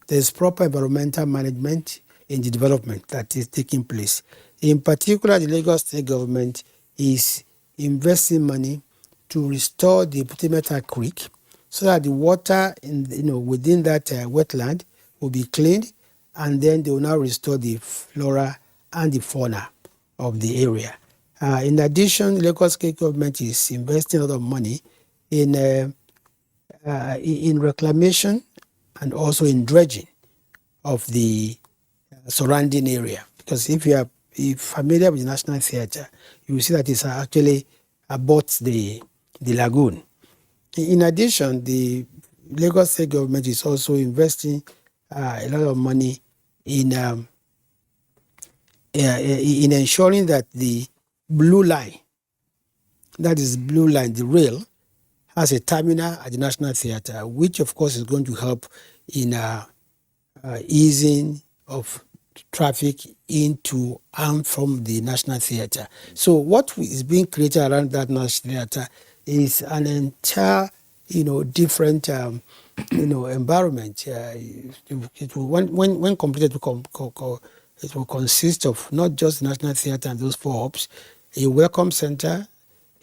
there's proper environmental management, in the development that is taking place. In particular, the Lagos State government is investing money to restore the Putimeta Creek so that the water within that wetland will be cleaned, and then they will now restore the flora and the fauna of the area. In addition, the Lagos State government is investing a lot of money in reclamation and also in dredging of the surrounding area. Because if you are familiar with the National Theatre, you will see that it's actually about the lagoon. In addition, the Lagos State government is also investing a lot of money in ensuring that the blue line, that is blue line, the rail, has a terminal at the National Theatre, which of course is going to help in easing of traffic into and from the National Theatre. So what is being created around that National Theatre is an entire, different, environment. It will, when completed, it will consist of not just the National Theatre and those 4 hubs, a welcome center,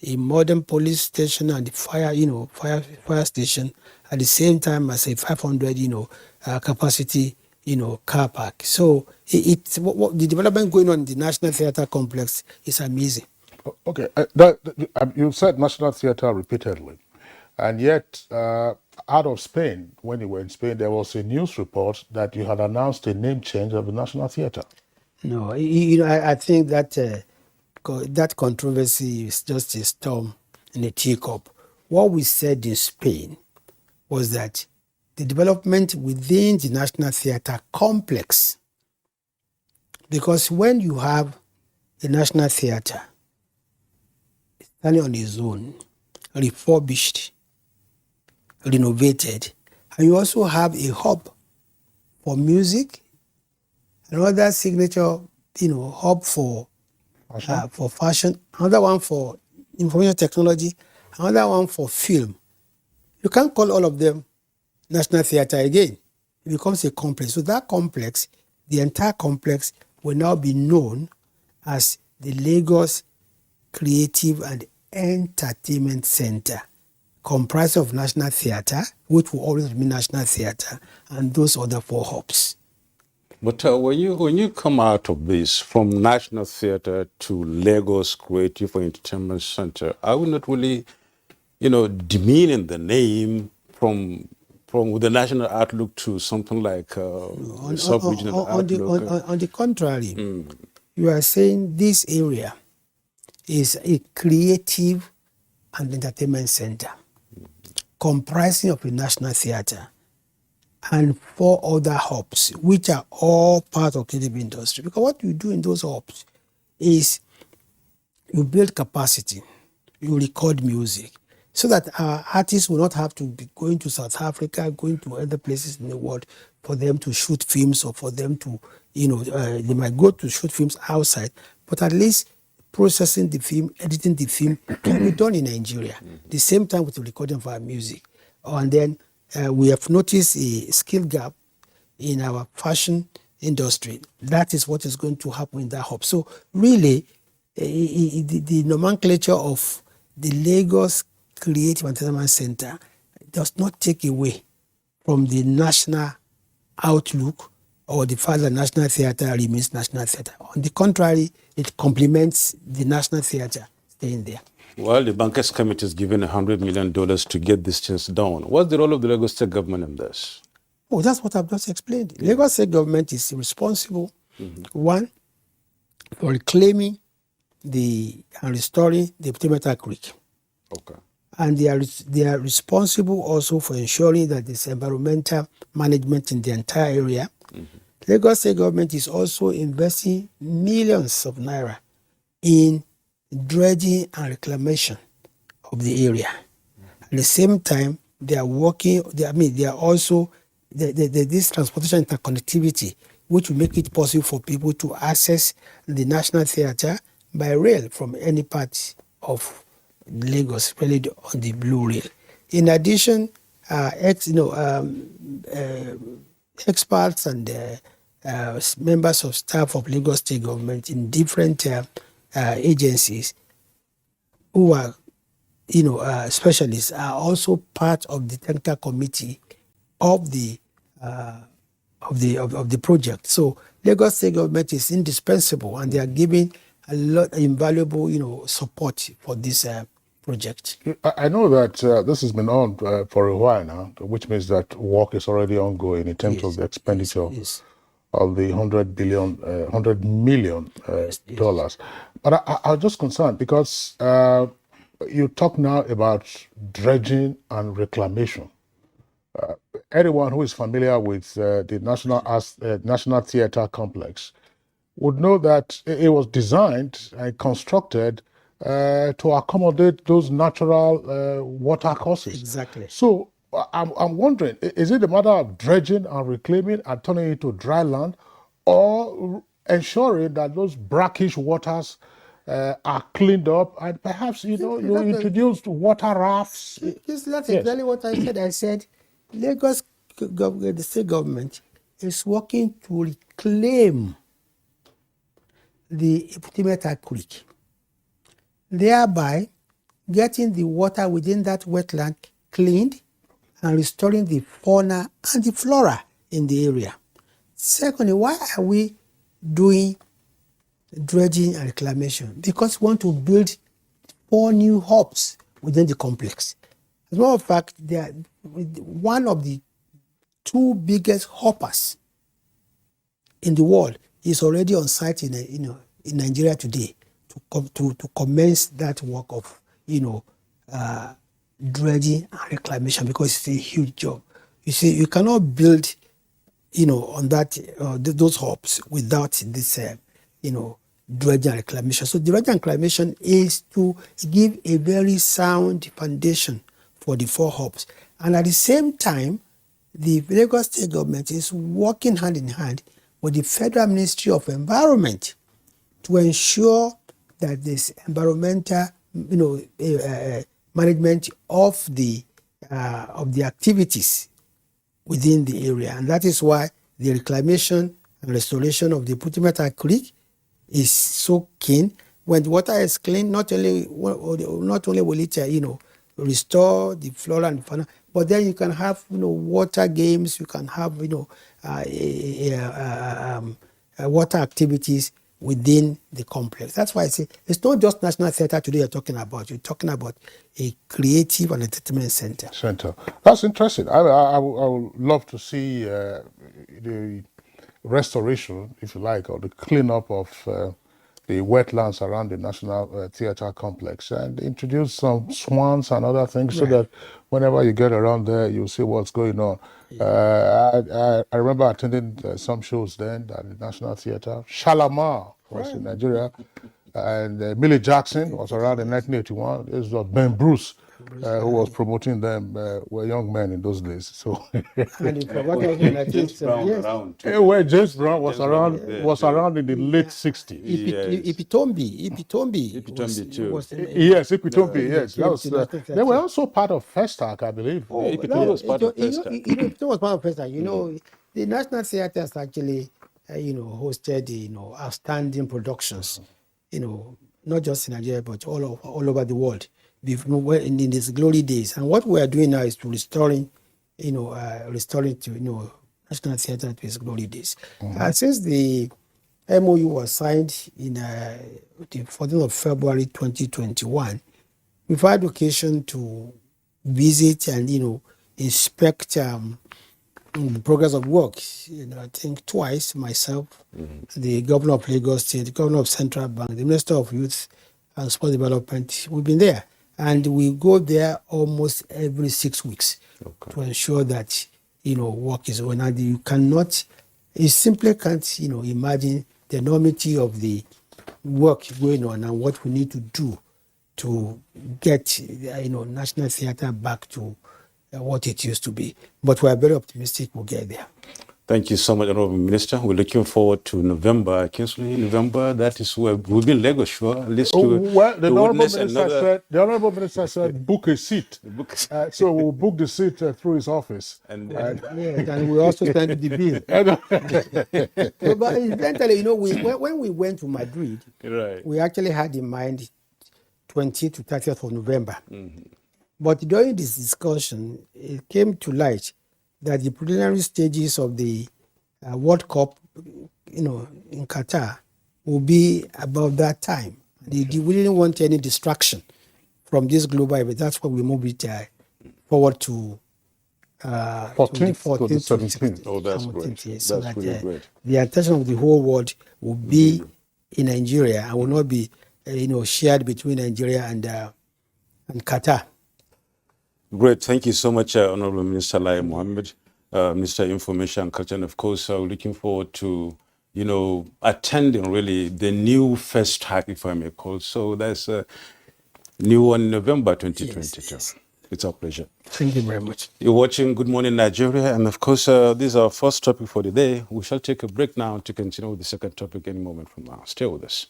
a modern police station, and the fire station at the same time as a 500 capacity car park. So what the development going on in the National Theatre complex is amazing. Okay, you said National Theatre repeatedly, and yet out of Spain, when you were in Spain, there was a news report that you had announced a name change of the National Theatre. No, I think that that controversy is just a storm in a teacup. What we said in Spain was that the development within the National Theatre complex, because when you have a National Theatre standing on its own, refurbished, renovated, and you also have a hub for music, another signature, hub for fashion, another one for information technology, another one for film. You can't call all of them National Theatre again. It becomes a complex. So that complex, the entire complex, will now be known as the Lagos Creative and Entertainment Center, comprised of National Theatre, which will always be National Theatre, and those other 4 hubs. But when you come out of this, from National Theatre to Lagos Creative and Entertainment Center, are we not really, demeaning the name from the national outlook to something like sub-regional outlook? On the contrary, you are saying this area is a creative and entertainment center comprising of a National Theatre and 4 other hubs, which are all part of creative industry. Because what you do in those hubs is you build capacity, you record music, so that our artists will not have to be going to South Africa, going to other places in the world for them to shoot films, or for them to, they might go to shoot films outside, but at least processing the film, editing the film can be done in Nigeria. The same time with the recording of our music. And then we have noticed a skill gap in our fashion industry. That is what is going to happen in that hub. So really, the nomenclature of the Lagos Creative Entertainment Center does not take away from the national outlook or the fact that National Theatre remains National Theatre. On the contrary, it complements the National Theatre staying there. Well, the Bankers Committee is given $100 million to get this things done. What's the role of the Lagos State government in this? Oh, that's what I've just explained. Yeah. Lagos State government is responsible, one, for reclaiming and restoring the Putimeta Creek. Okay. And they are responsible also for ensuring that there's environmental management in the entire area. Lagos State government is also investing millions of naira in dredging and reclamation of the area. At the same time, they are working, they are also, this transportation interconnectivity, which will make it possible for people to access the National Theatre by rail from any part of Lagos, really on the Blue Rail. In addition, experts and members of staff of Lagos State government in different agencies who are, specialists are also part of the technical committee of the of the project. So Lagos State government is indispensable, and they are giving a lot invaluable, support for this project. I know that this has been on for a while now, which means that work is already ongoing in terms of the expenditure of the $100 million dollars. But I'm just concerned because you talk now about dredging and reclamation. Anyone who is familiar with the National Theatre complex would know that it was designed and constructed to accommodate those natural water courses. Exactly. So I'm wondering, is it a matter of dredging and reclaiming and turning it into dry land, or ensuring that those brackish waters are cleaned up, and perhaps you introduced water rafts? That's exactly what I said. I said Lagos government, the state government, is working to reclaim the Eputimeter Creek, thereby getting the water within that wetland cleaned and restoring the fauna and the flora in the area. Secondly, why are we doing dredging and reclamation? Because we want to build 4 new hubs within the complex. As a matter of fact, they are one of the 2 biggest hoppers in the world is already on site in Nigeria today to commence that work of dredging and reclamation, because it's a huge job. You see, you cannot build on that those hubs without this dredging and reclamation. So the dredging and reclamation is to give a very sound foundation for the 4 hubs, and at the same time, the Lagos State government is working hand in hand with the Federal Ministry of Environment to ensure that this environmental, management of the activities within the area, and that is why the reclamation and restoration of the Eputimeter Creek is so keen. When the water is clean, not only will it restore the flora and fauna, but then you can have water games, you can have water activities within the complex. That's why I say it's not just National Theatre today you're talking about. You're talking about a creative and entertainment center. That's interesting. I would love to see the restoration, if you like, or the cleanup of the wetlands around the National Theatre complex, and introduce some swans and other things, so that whenever you get around there, you'll see what's going on. I remember attending some shows then at the National Theatre. Shalamar was in Nigeria, and Millie Jackson was around in 1981. This was Ben Bruce, who was promoting them. Were young men in those days. So and you forgot James Brown around. Well, James Brown was around in the late 60s. Ipitombi too. was Yes, Ipitombi. Yes, that was. They were also part of Festac, I believe. Ipitombi was part of Festac. Ipitombi was part of Festac. The National Theatre has actually, hosted, outstanding productions, not just in Nigeria but all over the world, in its glory days. And what we are doing now is to restoring to National Theatre to its glory days. Since the MOU was signed in the 14th of February 2021, we've had occasion to visit and inspect the progress of work. I think twice, myself, the governor of Lagos State, the governor of Central Bank, the Minister of Youth and Sport Development, we've been there. And we go there almost every 6 weeks to ensure that, work is going on. You simply can't, imagine the enormity of the work going on and what we need to do to get, National Theatre back to what it used to be. But we are very optimistic we'll get there. Thank you so much, Honorable Minister. We're looking forward to November. Kingsley, November, that is where we'll be in Lagos, sure, at least to, Well, the honorable witness minister another. said book a seat. So we'll book the seat through his office. And we also send the bill. So, but eventually, you know, when we went to Madrid, right, we actually had in mind 20th to 30th of November. Mm-hmm. But during this discussion, it came to light that the preliminary stages of the World Cup, you know, in Qatar, will be about that time. We didn't want any distraction from this global event. That's why we moved it forward to 14th to the 17th. Oh, that's great. Yes, That's so really that great. the attention of the whole world will be in Nigeria and will not be, shared between Nigeria and Qatar. Great. Thank you so much, Honorable Minister Lai Mohammed, Minister of Information and Culture. And of course, looking forward to, attending really the new first track, if I may call. So that's a new one in November 2022. Yes. It's our pleasure. Thank you very much. You're watching Good Morning Nigeria. And of course, this is our first topic for the day. We shall take a break now to continue with the second topic any moment from now. Stay with us.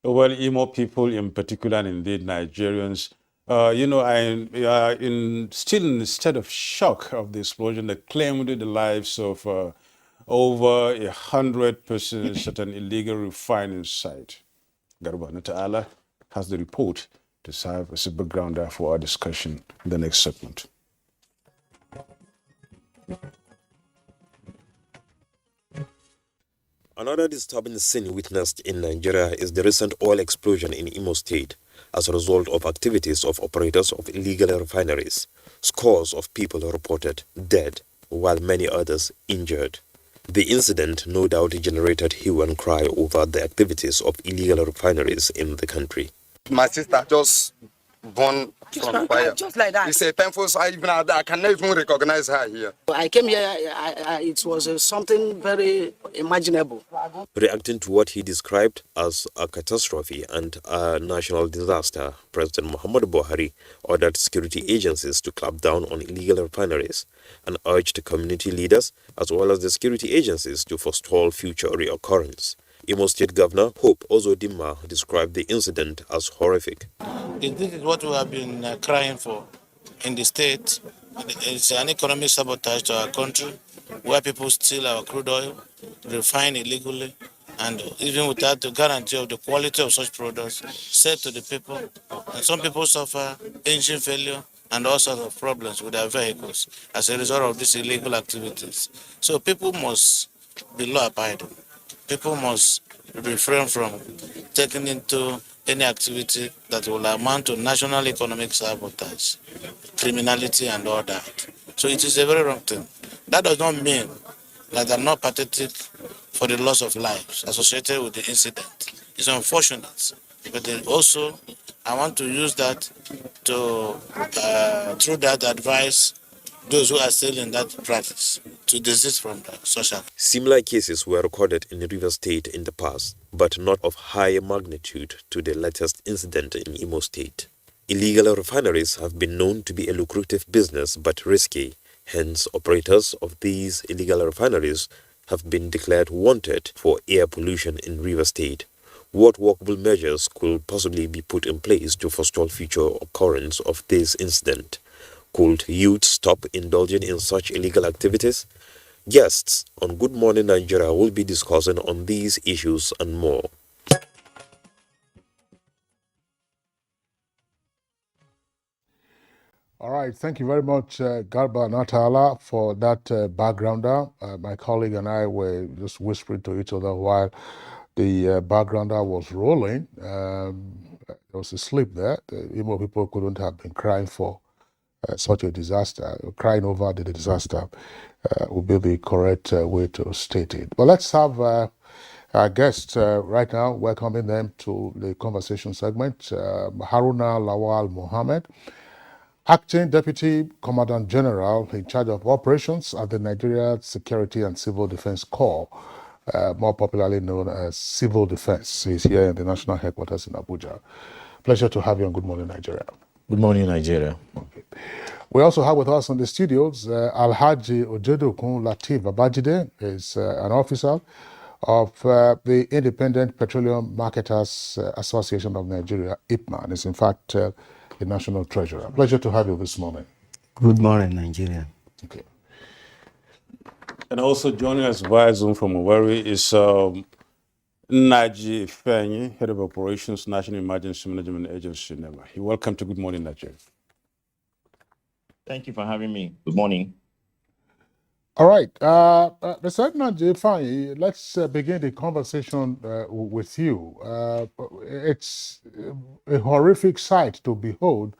Well, Imo people in particular, and indeed Nigerians, still in a state of shock of the explosion that claimed the lives of over 100 persons at an illegal refining site. Garba Nata'ala has the report to serve as a backgrounder for our discussion in the next segment. Another disturbing scene witnessed in Nigeria is the recent oil explosion in Imo State as a result of activities of operators of illegal refineries. Scores of people are reported dead, while many others injured. The incident no doubt generated hue and cry over the activities of illegal refineries in the country. My sister just born from fire. Just like that. It's a painful sight. Even I cannot even recognize her here. I came here, it was something very imaginable. Reacting to what he described as a catastrophe and a national disaster, President Muhammadu Buhari ordered security agencies to clamp down on illegal refineries and urged community leaders as well as the security agencies to forestall future reoccurrence. Imo State Governor Hope Ozodimma described the incident as horrific. This is what we have been crying for in the state. It's an economic sabotage to our country where people steal our crude oil, refine illegally, and even without the guarantee of the quality of such products, sell to the people. And some people suffer engine failure and all sorts of problems with their vehicles as a result of these illegal activities. So people must be law-abiding. People must refrain from taking into any activity that will amount to national economic sabotage, criminality, and all that. So it is a very wrong thing. That does not mean that I'm not pathetic for the loss of lives associated with the incident. It's unfortunate, but also I want to use that to, through that, advise those who are still in that practice to desist from such act. Similar cases were recorded in River State in the past, but not of higher magnitude to the latest incident in Imo State. Illegal refineries have been known to be a lucrative business but risky. Hence, operators of these illegal refineries have been declared wanted for air pollution in River State. What workable measures could possibly be put in place to forestall future occurrence of this incident? Could youth stop indulging in such illegal activities? Guests on Good Morning Nigeria will be discussing on these issues and more. All right, thank you very much, Garba Natala, for that backgrounder. My colleague and I were just whispering to each other while the backgrounder was rolling. There was a slip there. The Imo people couldn't have been crying for such a disaster. Crying over the disaster would be the correct way to state it. But let's have our guests right now, welcoming them to the conversation segment. Haruna Lawal Mohammed, Acting Deputy Commandant General in charge of operations at the Nigeria Security and Civil Defense Corps, more popularly known as Civil Defense. He's here in the national headquarters in Abuja. Pleasure to have you on Good Morning Nigeria. Good morning, Nigeria. We also have with us in the studios Alhaji Ojedokun Lateef Babajide is an officer of the Independent Petroleum Marketers Association of Nigeria, IPMA, is in fact the National Treasurer. Pleasure to have you this morning. Good morning, Nigeria. Okay. And also joining us via Zoom from Owerri is Naji Fenyi, Head of Operations, National Emergency Management Agency, NEMA. Welcome to Good Morning, Nigeria. Thank you for having me. Good morning. All right. Mr. Naji Fenyi, let's begin the conversation with you. It's a horrific sight to behold,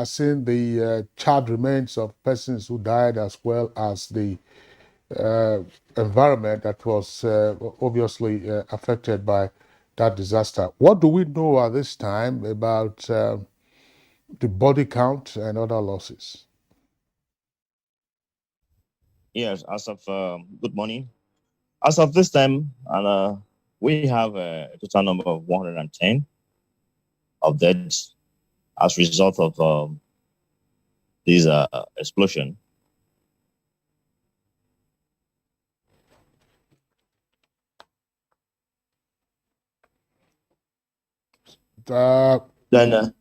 seeing the charred remains of persons who died as well as the environment that was obviously affected by that disaster. What do we know at this time about the body count and other losses? Yes, as of good morning. As of this time, and we have a total number of 110 of deaths as a result of this explosion. Then,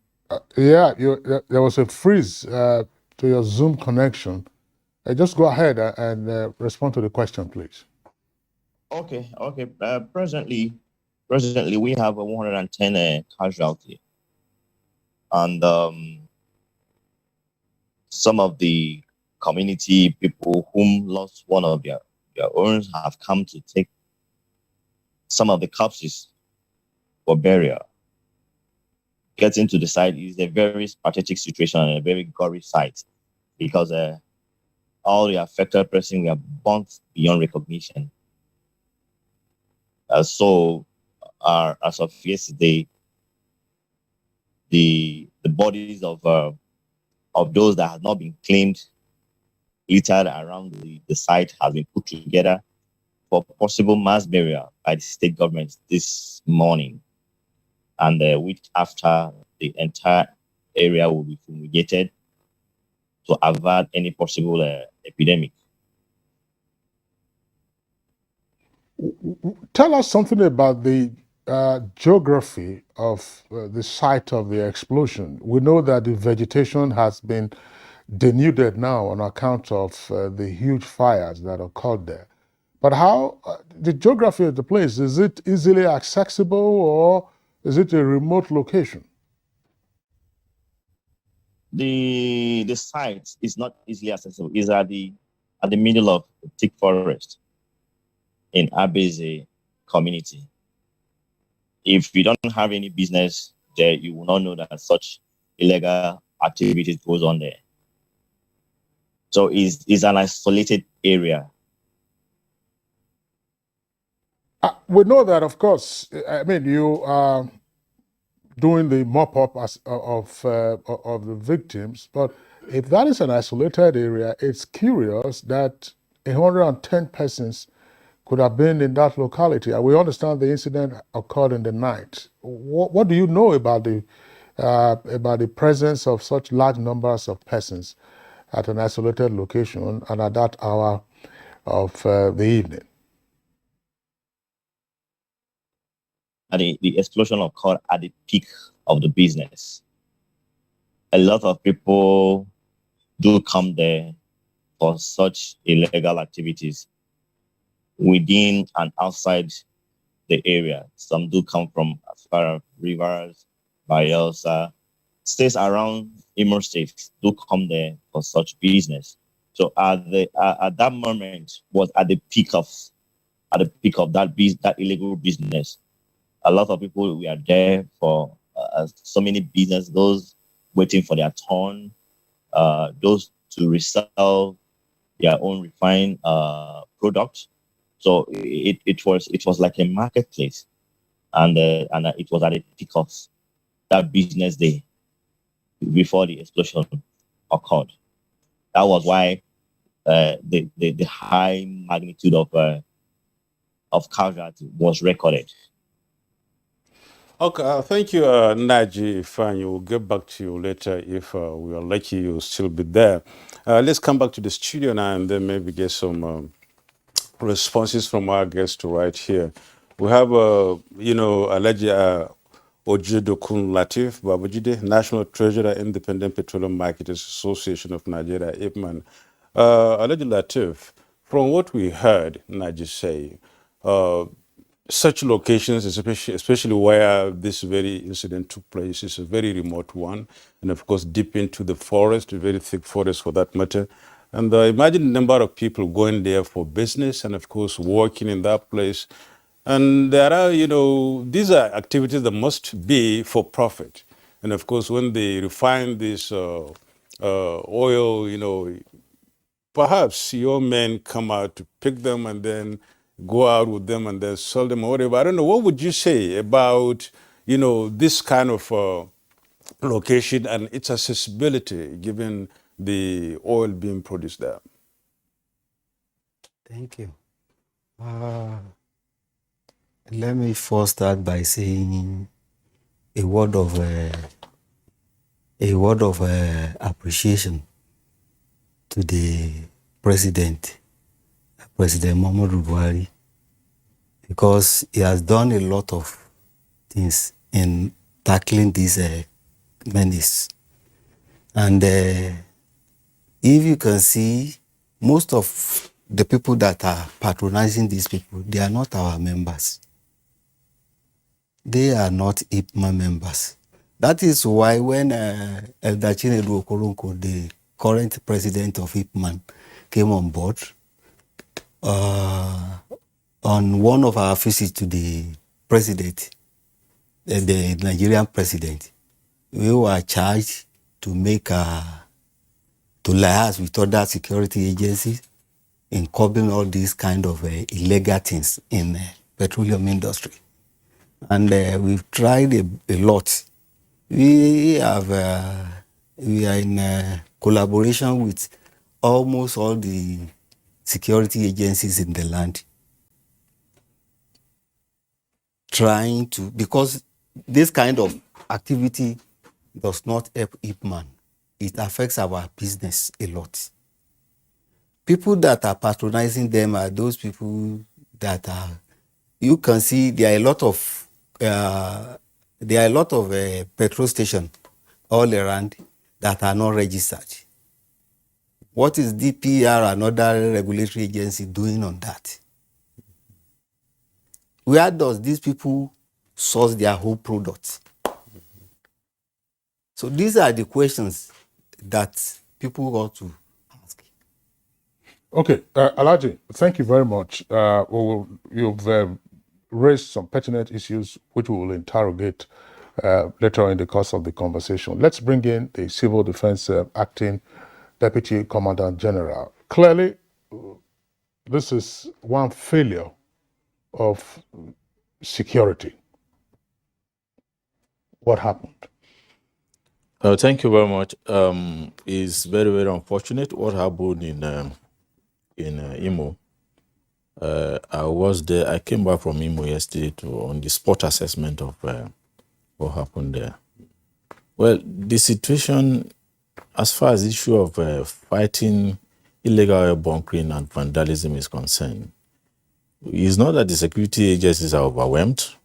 there was a freeze to your Zoom connection. Just go ahead and respond to the question, please. Okay. Presently, we have 110 casualty, and some of the community people whom lost one of their own have come to take some of the corpses for burial. Getting to the site is a very pathetic situation and a very gory sight, because all the affected persons were burnt beyond recognition. So, as of yesterday, the bodies of those that have not been claimed littered around the site has been put together for possible mass burial by the state government this morning, and which after the entire area will be fumigated to avert any possible epidemic. Tell us something about the geography of the site of the explosion. We know that the vegetation has been denuded now on account of the huge fires that occurred there. But how, the geography of the place, is it easily accessible or is it a remote location? The site is not easily accessible. It's at the middle of a thick forest in Abuja community. If you don't have any business there, you will not know that such illegal activities goes on there. So it's an isolated area. We know that, of course. I mean, you are doing the mop-up of the victims, but if that is an isolated area, it's curious that 110 persons could have been in that locality. And we understand the incident occurred in the night. What do you know about the presence of such large numbers of persons at an isolated location and at that hour of the evening? And the explosion occurred at the peak of the business. A lot of people do come there for such illegal activities within and outside the area. Some do come from as far as Rivers, Bayelsa, states around Imo State do come there for such business. So at that moment was at the peak of that illegal business. A lot of people were there for so many business, those waiting for their turn, those to resell their own refined product. So it was like a marketplace, and it was at the peak of that business day before the explosion occurred. That was why the high magnitude of casualty was recorded. Okay, thank you, Naji Fanny. We'll get back to you later if we are lucky you'll still be there. Let's come back to the studio now and then maybe get some responses from our guests right here. We have, Alhaji Ojidokun Latif Babajide, National Treasurer, Independent Petroleum Marketers Association of Nigeria, IPMAN. Alhaji Latif, from what we heard Naji say, such locations, especially where this very incident took place, is a very remote one, and of course deep into the forest, a very thick forest for that matter. And imagine the number of people going there for business and of course working in that place. And there are, these are activities that must be for profit. And of course, when they refine this oil, perhaps your men come out to pick them and then go out with them and then sell them or whatever. I don't know. What would you say about, this kind of location and its accessibility given the oil being produced there? Thank you. Let me first start by saying a word of appreciation to the President Muhammadu Buhari, because he has done a lot of things in tackling this menace. And if you can see, most of the people that are patronizing these people, they are not our members. They are not IPMA members. That is why when Elder Chinedu Okoronko, the current president of IPMAN, came on board, on one of our visits to the president, the Nigerian president, we were charged to make to liaise with other security agencies in curbing all these kind of illegal things in petroleum industry. And we've tried a lot. We are in collaboration with almost all the security agencies in the land, trying to, because this kind of activity does not help IPMAN. It affects our business a lot. People that are patronizing them are those people that are, you can see there are a lot of petrol stations all around that are not registered. What is DPR and other regulatory agency doing on that? Where does these people source their whole products? So these are the questions that people ought to ask. Okay, Alhaji, thank you very much. You've raised some pertinent issues which we will interrogate later on in the course of the conversation. Let's bring in the Civil Defense Acting Deputy Commandant General. Clearly, this is one failure of security. What happened? Thank you very much. It's very, very unfortunate what happened in Imo. I was there. I came back from Imo yesterday on the spot assessment of what happened there. Well, the situation, as far as the issue of fighting illegal oil bunkering and vandalism is concerned, it's not that the security agencies are overwhelmed,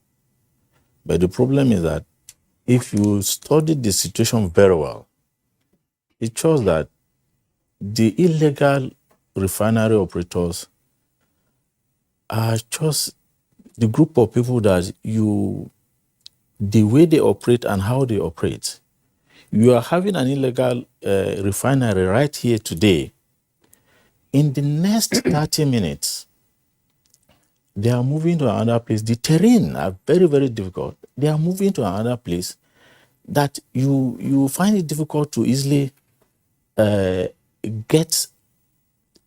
but the problem is that if you study the situation very well, it shows that the illegal refinery operators are just the group of people that the way they operate and how they operate. You are having an illegal refinery right here today. In the next 30 minutes, they are moving to another place. The terrain are very, very difficult. They are moving to another place that you find it difficult to easily get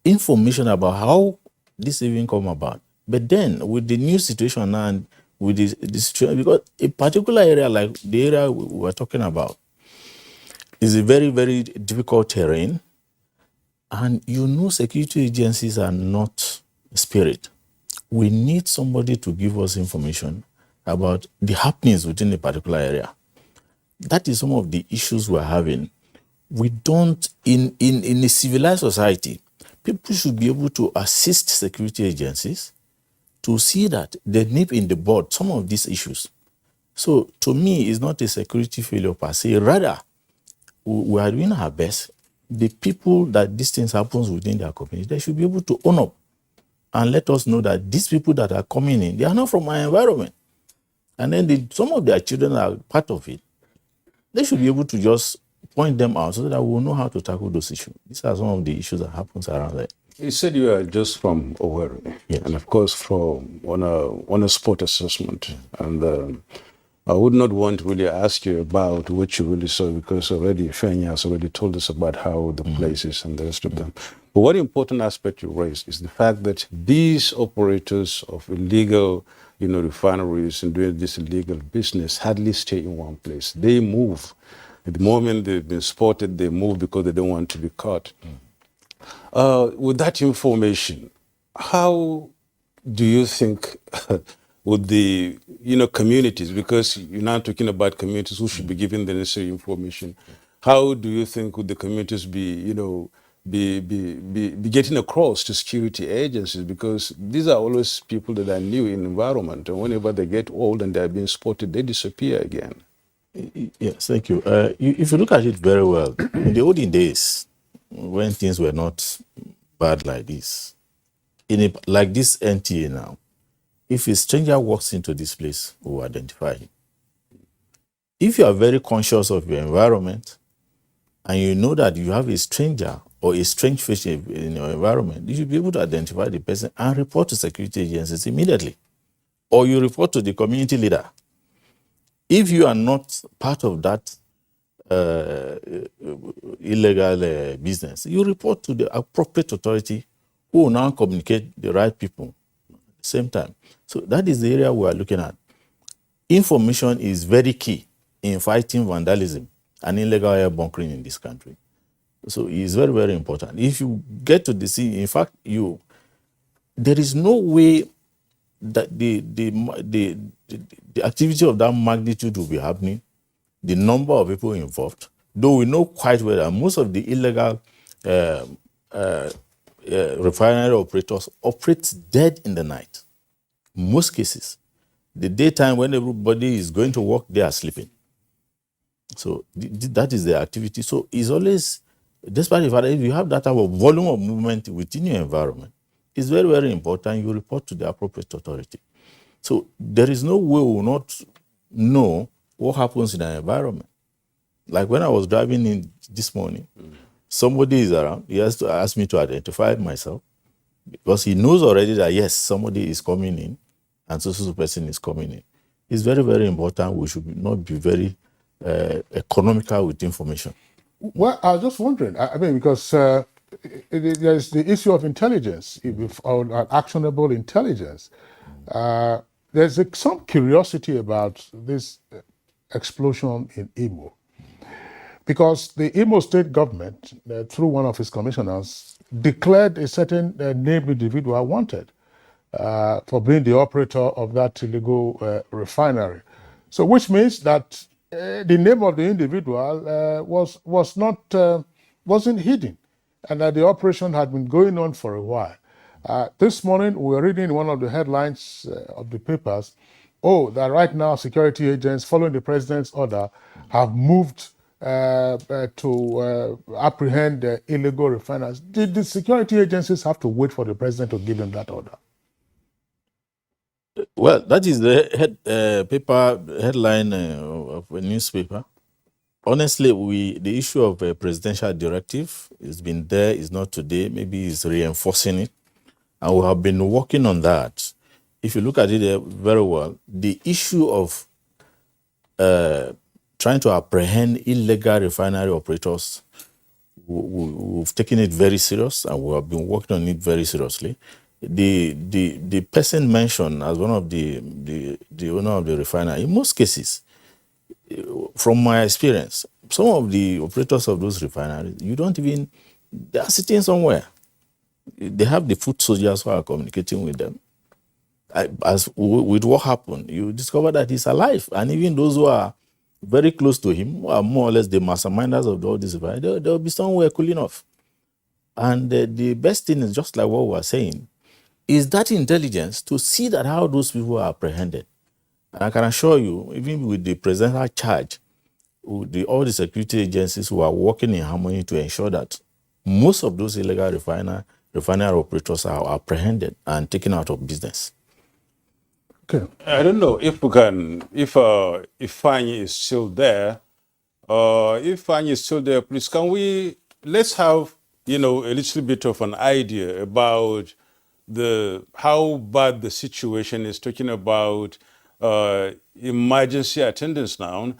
information about how this even come about. But then with the new situation now and with the situation, because a particular area like the area we were talking about is a very, very difficult terrain, and security agencies are not spirit. We need somebody to give us information about the happenings within a particular area. That is some of the issues we're having. We don't, in a civilized society, people should be able to assist security agencies to see that they nip in the bud some of these issues. So to me, it's not a security failure per se. Rather, we are doing our best. The people that these things happens within their community, they should be able to own up and let us know that these people that are coming in, they are not from our environment. And then some of their children are part of it. They should be able to just point them out so that we will know how to tackle those issues. These are some of the issues that happens around there. You said you are just from Owerri, yes. And of course from on a sport assessment. And I would not want to really ask you about what you really saw because already Fenya has already told us about how the place is and the rest of them. But one important aspect you raised is the fact that these operators of illegal, refineries and doing this illegal business hardly stay in one place. They move. At the moment they've been spotted, they move because they don't want to be caught. With that information, how do you think would the communities, because you're now talking about communities who should be given the necessary information, how do you think would the communities be getting across to security agencies? Because these are always people that are new in environment, and whenever they get old and they're being spotted, they disappear again. Yes, thank you. If you look at it very well, in the olden days, when things were not bad like this, like this NTA now, if a stranger walks into this place, we will identify him. If you are very conscious of your environment and you know that you have a stranger or a strange face in your environment, you should be able to identify the person and report to security agencies immediately. Or you report to the community leader. If you are not part of that illegal business, you report to the appropriate authority who will now communicate the right people at the same time. So that is the area we are looking at. Information is very key in fighting vandalism and illegal air bunkering in this country. So it is very, very important. If you get to the sea, in fact, there is no way that the activity of that magnitude will be happening, the number of people involved, though we know quite well that most of the illegal refinery operators operate dead in the night. Most cases. The daytime when everybody is going to work, they are sleeping. So that is the activity. So it's always, despite the fact that if you have that type of volume of movement within your environment, it's very, very important you report to the appropriate authority. So there is no way we will not know what happens in our environment. Like when I was driving in this morning, somebody is around. He has to ask me to identify myself because he knows already that, yes, somebody is coming in and so person is coming in. It's very, very important. We should not be very economical with information. Well, I was just wondering, I mean, because there's the issue of intelligence, or actionable intelligence. There's some curiosity about this explosion in Imo, because the Imo state government, through one of its commissioners, declared a certain named individual wanted for being the operator of that illegal refinery. So, which means that the name of the individual wasn't hidden, and that the operation had been going on for a while. This morning, we were reading one of the headlines of the papers, that right now security agents, following the president's order, have moved to apprehend illegal refiners. Did the security agencies have to wait for the president to give them that order? Well, that is the headline of a newspaper. Honestly, the issue of a presidential directive has been there, is not today, maybe it's reinforcing it. And we have been working on that. If you look at it very well, the issue of trying to apprehend illegal refinery operators, we've taken it very serious and we have been working on it very seriously. The person mentioned as one of the owner of the refinery, in most cases, from my experience, some of the operators of those refineries, they are sitting somewhere. They have the foot soldiers who are communicating with them. as with what happened, you discover that he's alive. And even those who are very close to him, who are more or less the masterminders of all this, there'll be somewhere cooling off. And the best thing is, just like what we were saying, is that intelligence to see that how those people are apprehended. And I can assure you, even with the presidential charge, all the security agencies who are working in harmony to ensure that most of those illegal refinery operators are apprehended and taken out of business. Okay. I don't know if we can, if Fanny is still there. If Fanny is still there, please can we, let's have, a little bit of an idea about how bad the situation is, talking about emergency attendance now.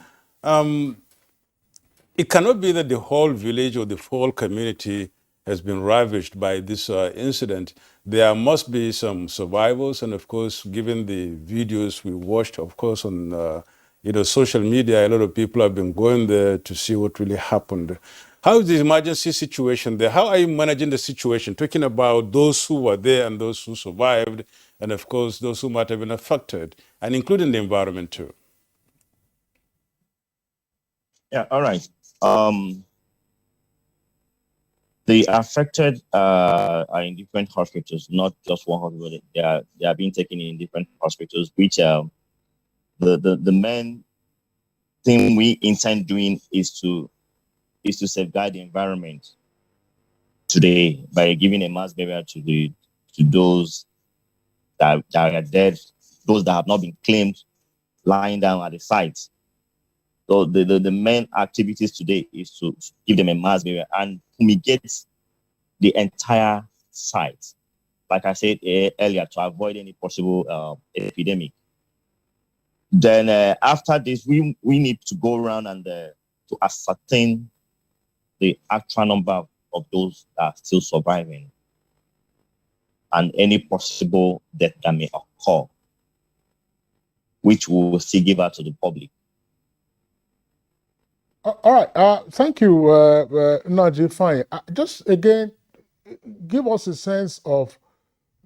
It cannot be that the whole village or the whole community has been ravaged by this incident. There must be some survivors, and of course, given the videos we watched, of course, on social media, a lot of people have been going there to see what really happened. How is the emergency situation there? How are you managing the situation? Talking about those who were there and those who survived, and of course, those who might have been affected, and including the environment too. Yeah, all right. The affected are in different hospitals, not just one hospital. They are being taken in different hospitals, which the main thing we intend doing is to safeguard the environment today by giving a mass burial to those that are dead, those that have not been claimed, lying down at the site. So the main activities today is to give them a mass burial and fumigate the entire site, like I said earlier, to avoid any possible epidemic. Then after this, we need to go around and to ascertain the actual number of those that are still surviving and any possible death that may occur, which we will still give out to the public. All right. Thank you, Naji. Fine. Just again, give us a sense of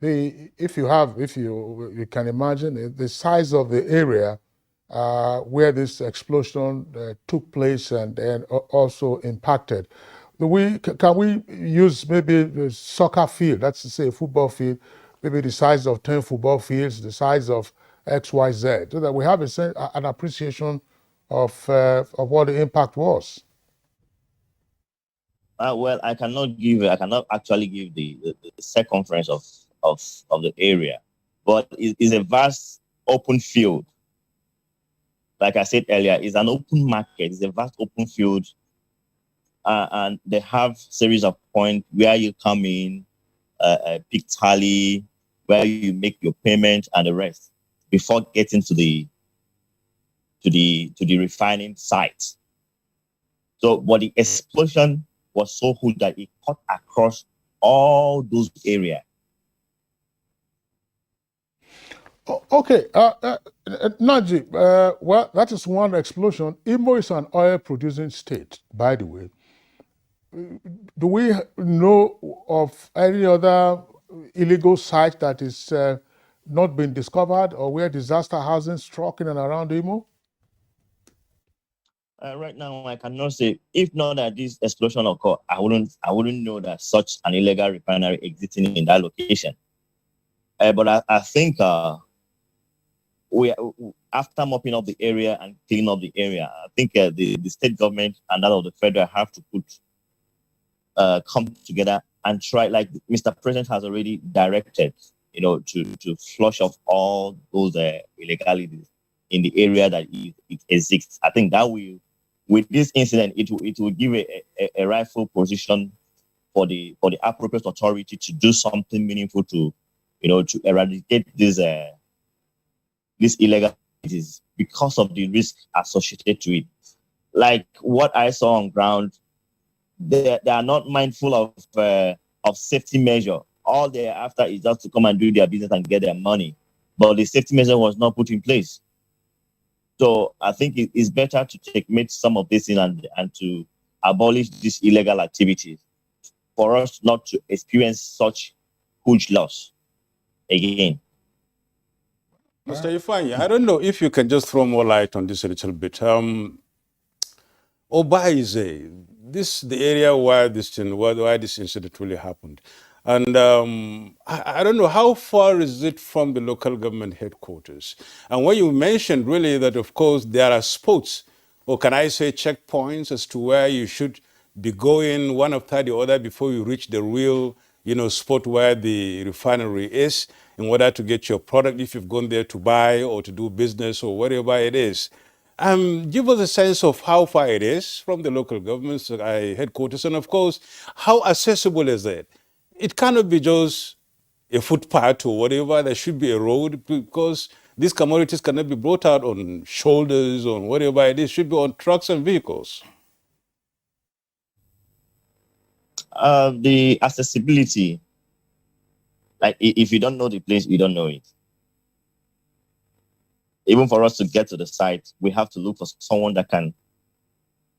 if you can imagine the size of the area where this explosion took place and also impacted. Can we use maybe a soccer field, that's to say a football field, maybe the size of 10 football fields, the size of XYZ, so that we have an appreciation of what the impact was? Well, I cannot actually give the circumference of the area, but it's a vast open field. Like I said earlier, it's an open market. It's a vast open field, and they have series of points where you come in, pick tally, where you make your payment and the rest before getting to the refining site. So, but the explosion was so huge that it cut across all those areas. Okay, Naji, well, that is one explosion. Imo is an oil-producing state, by the way. Do we know of any other illegal site that is not been discovered or where disaster hasn't struck in and around Imo? Right now, I cannot say. If not that this explosion occurred, I wouldn't know that such an illegal refinery existing in that location. But I think after mopping up the area and cleaning up the area, I think the state government and that of the federal have to come together and try, like Mr. President has already directed, to flush off all those illegalities in the area that it exists. I think that will, with this incident, it will give a rightful position for the appropriate authority to do something meaningful to eradicate these illegal activities because of the risk associated to it. Like what I saw on ground, they are not mindful of safety measure. All they're after is just to come and do their business and get their money, but the safety measure was not put in place. So I think it's better to checkmate some of this in and to abolish these illegal activities for us not to experience such huge loss again. Mr. Ifeanyi, I don't know if you can just throw more light on this a little bit. Obaize, this the area where why this incident really happened. And I don't know, how far is it from the local government headquarters? And when you mentioned really that, of course, there are spots, or can I say checkpoints as to where you should be going one after the other before you reach the real, spot where the refinery is in order to get your product if you've gone there to buy or to do business or whatever it is. Give us a sense of how far it is from the local government's headquarters, and of course, how accessible is it? It cannot be just a footpath or whatever. There should be a road, because these commodities cannot be brought out on shoulders or whatever it is. It should be on trucks and vehicles. The accessibility, like if you don't know the place, you don't know it. Even for us to get to the site, we have to look for someone that can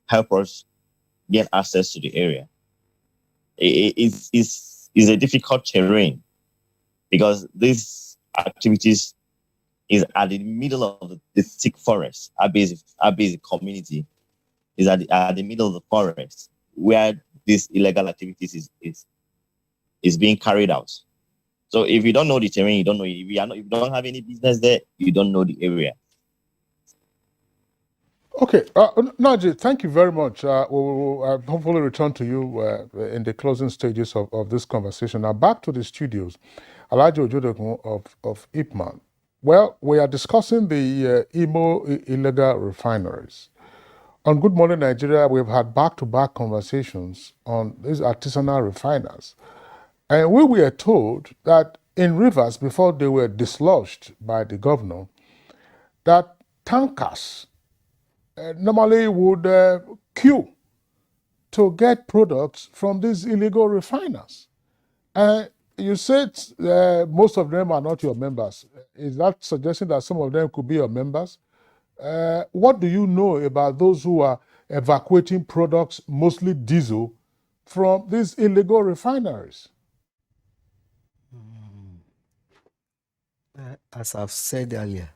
help us get access to the area. It's a difficult terrain because these activities is at the middle of the thick forest. Our basic community is at the middle of the forest where these illegal activities is being carried out. So if you don't know the terrain, you don't know. If you don't have any business there, you don't know the area. Okay, Naji, thank you very much. We'll hopefully return to you in the closing stages of this conversation. Now back to the studios. Alhaji Ojodogun of Ipman. Well, we are discussing the Imo illegal refineries. On Good Morning Nigeria, we've had back-to-back conversations on these artisanal refiners. And we were told that in rivers, before they were dislodged by the governor, that tankers normally would queue to get products from these illegal refiners. You said most of them are not your members. Is that suggesting that some of them could be your members? What do you know about those who are evacuating products, mostly diesel, from these illegal refineries? As I've said earlier,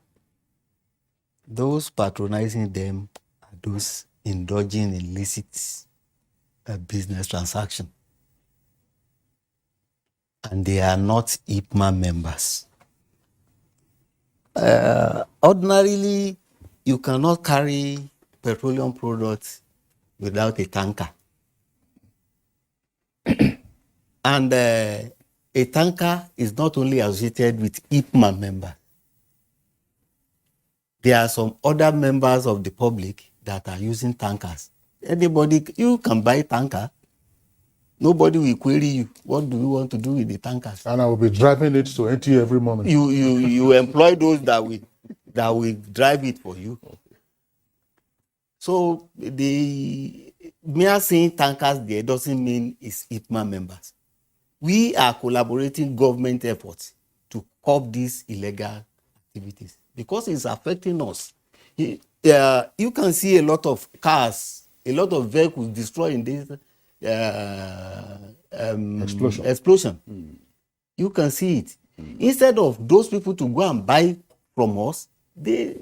those patronizing them are those indulging in illicit business transaction. And they are not IPMA members. Ordinarily, you cannot carry petroleum products without a tanker. And a tanker is not only associated with IPMA members. There are some other members of the public that are using tankers. Anybody, you can buy a tanker. Nobody will query you. What do you want to do with the tankers? And I will be driving it to NTA every morning. You employ those that will drive it for you. So the mere saying tankers there doesn't mean it's IPMA members. We are collaborating government efforts to curb these illegal activities because it's affecting us. You can see a lot of cars, a lot of vehicles destroyed in this explosion. You can see it. Instead of those people to go and buy from us, they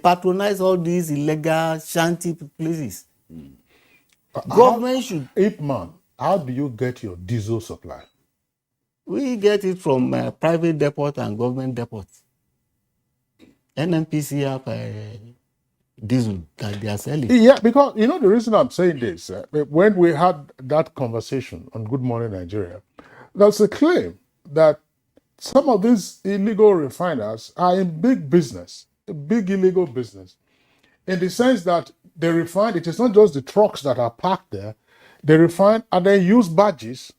patronize all these illegal shanty places. Government should. Ipman, how do you get your diesel supply? We get it from private depot and government depot. NNPC have diesel that they are selling. Yeah, because the reason I'm saying this, when we had that conversation on Good Morning Nigeria, there's a claim that some of these illegal refiners are in big business, a big illegal business, in the sense that they refine, it is not just the trucks that are parked there, they refine and then use barges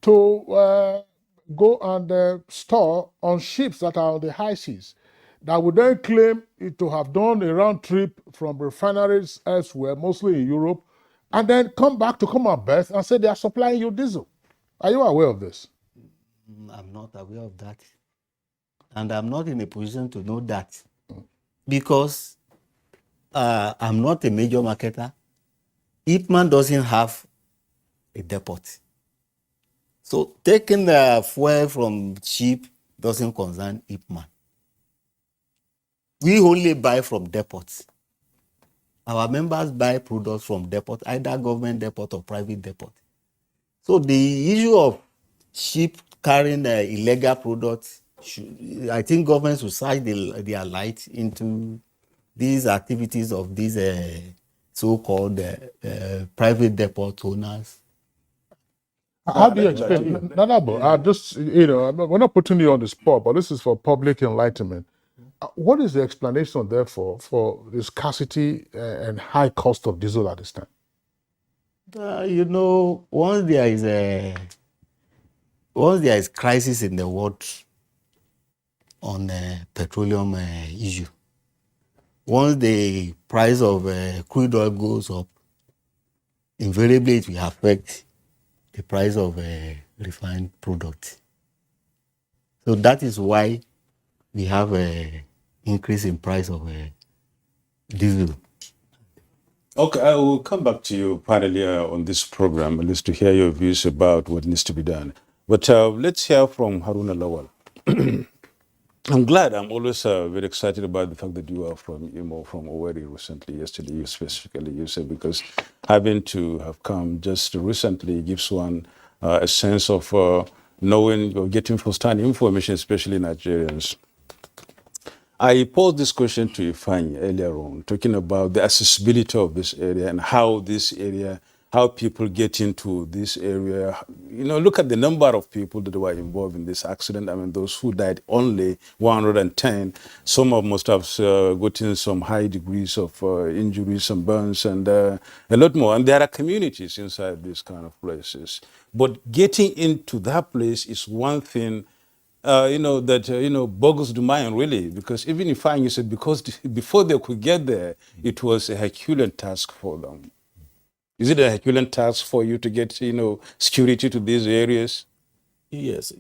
to go and store on ships that are on the high seas, that would then claim to have done a round trip from refineries elsewhere, mostly in Europe, and then come back to Commonwealth and say they are supplying you diesel. Are you aware of this? I'm not aware of that. And I'm not in a position to know that because I'm not a major marketer. Ipman doesn't have a depot. So taking the fuel from ship doesn't concern Ipman. We only buy from depots. Our members buy products from depot, either government depot or private depot. So the issue of ship carrying illegal products, I think governments will shine their light into these activities of these so-called private depot owners. How do you explain? No, I just, we're not putting you on the spot, but this is for public enlightenment. What is the explanation, therefore, for the scarcity and high cost of diesel at this time? Once there is crisis in the world on petroleum issue, once the price of crude oil goes up, invariably it will affect the price of refined products. So that is why we have an increase in price of diesel. Okay, I will come back to you finally on this program, at least to hear your views about what needs to be done. But let's hear from Haruna Lawal. I'm glad. I'm always very excited about the fact that you are from Owerri recently. Yesterday, you specifically, you said, because having to have come just recently gives one a sense of knowing or getting first-hand information, especially Nigerians. I posed this question to Ifeanyi earlier on, talking about the accessibility of this area and how people get into this area. Look at the number of people that were involved in this accident. I mean, those who died, only 110. Some of must have gotten some high degrees of injuries, some burns, and a lot more. And there are communities inside these kind of places. But getting into that place is one thing that boggles the mind, really, because even if you said, because before they could get there, it was a Herculean task for them. Is it a Herculean task for you to get, security to these areas? Yes,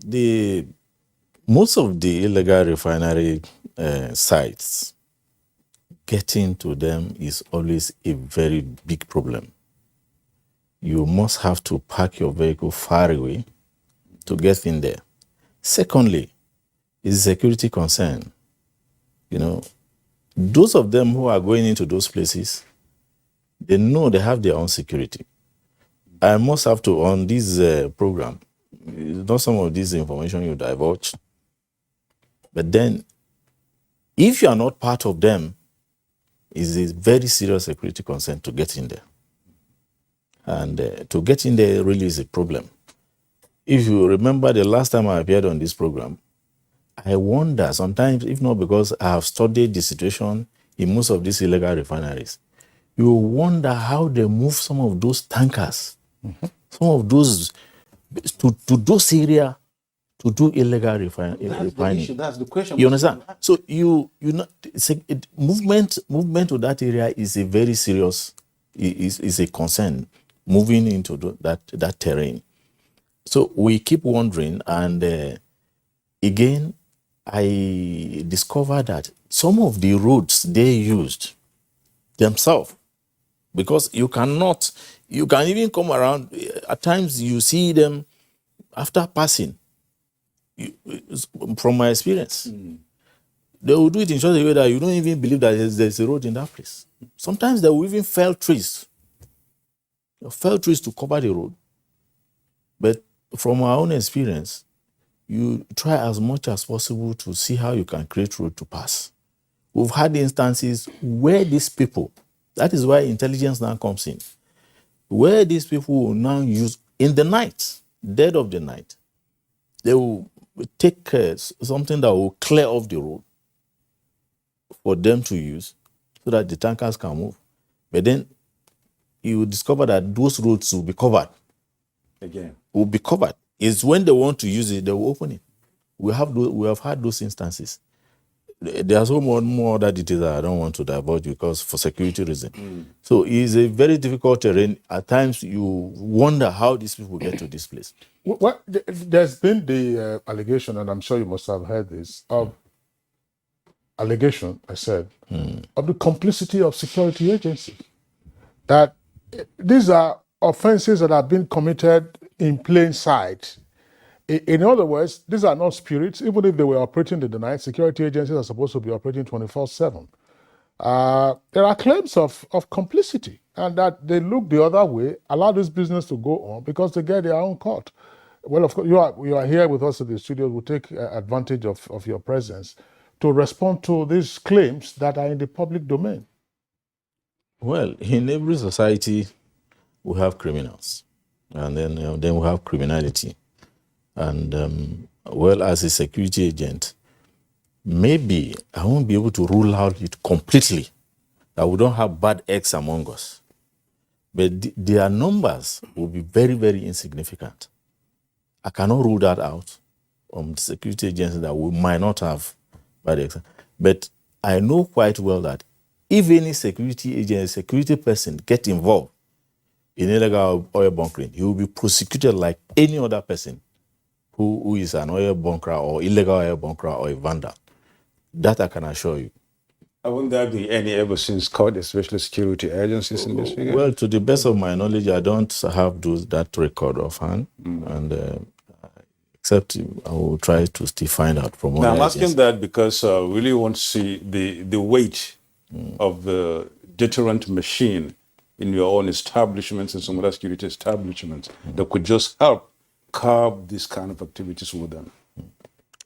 most of the illegal refinery sites, getting to them is always a very big problem. You must have to park your vehicle far away to get in there. Secondly, is a security concern. Those of them who are going into those places, they know they have their own security. I must have to, on this program, not some of this information you divulge, but then if you are not part of them, it's a very serious security concern to get in there. And to get in there really is a problem. If you remember the last time I appeared on this program, I wonder sometimes, if not because I have studied the situation in most of these illegal refineries, you wonder how they move some of those tankers, some of those to those areas to do illegal refining. That's the question. You understand? So movement to that area is a very serious, is a concern, moving into that terrain. So we keep wondering, and again, I discovered that some of the roads they used themselves, because you can even come around, at times you see them after passing, from my experience, they will do it in such a way that you don't even believe that there's a road in that place. Sometimes they will even fell trees to cover the road. But from our own experience, you try as much as possible to see how you can create road to pass. We've had instances where these people, that is why intelligence now comes in, where these people will now use, in the night, dead of the night, they will take something that will clear off the road for them to use so that the tankers can move. But then you will discover that those roads will be covered. Again. Will be covered. It's when they want to use it, they will open it. We have had those instances. There are so more other details that I don't want to divulge because for security reasons. So it's a very difficult terrain. At times you wonder how these people get to this place. Well, there's been the allegation, and I'm sure you must have heard this, of allegation, I said, of the complicity of security agencies. That these are offenses that have been committed in plain sight, In other words, these are not spirits. Even if they were operating in the night, security agencies are supposed to be operating 24/7. There are claims of complicity, and that they look the other way, allow this business to go on because they get their own cut. Well, of course, you are here with us in the studio. We'll take advantage of your presence to respond to these claims that are in the public domain. Well, in every society, we have criminals, and then we have criminality. And well, as a security agent, maybe I won't be able to rule out it completely that we don't have bad eggs among us. But their numbers will be very, very insignificant. I cannot rule that out from the security agencies that we might not have bad eggs. But I know quite well that if any security agent, security person get involved in illegal oil bunkering, he will be prosecuted like any other person who is an oil bunkerer or illegal oil bunkerer or a vandal. That I can assure you. Won't there be any ever since caught, especially security agencies in this figure? Well, to the best of my knowledge, I don't have that record offhand, and except I will try to still find out from now, I'm asking that because I really want to see the weight of the deterrent machine in your own establishments and some other security establishments that could just help curb these kind of activities with them.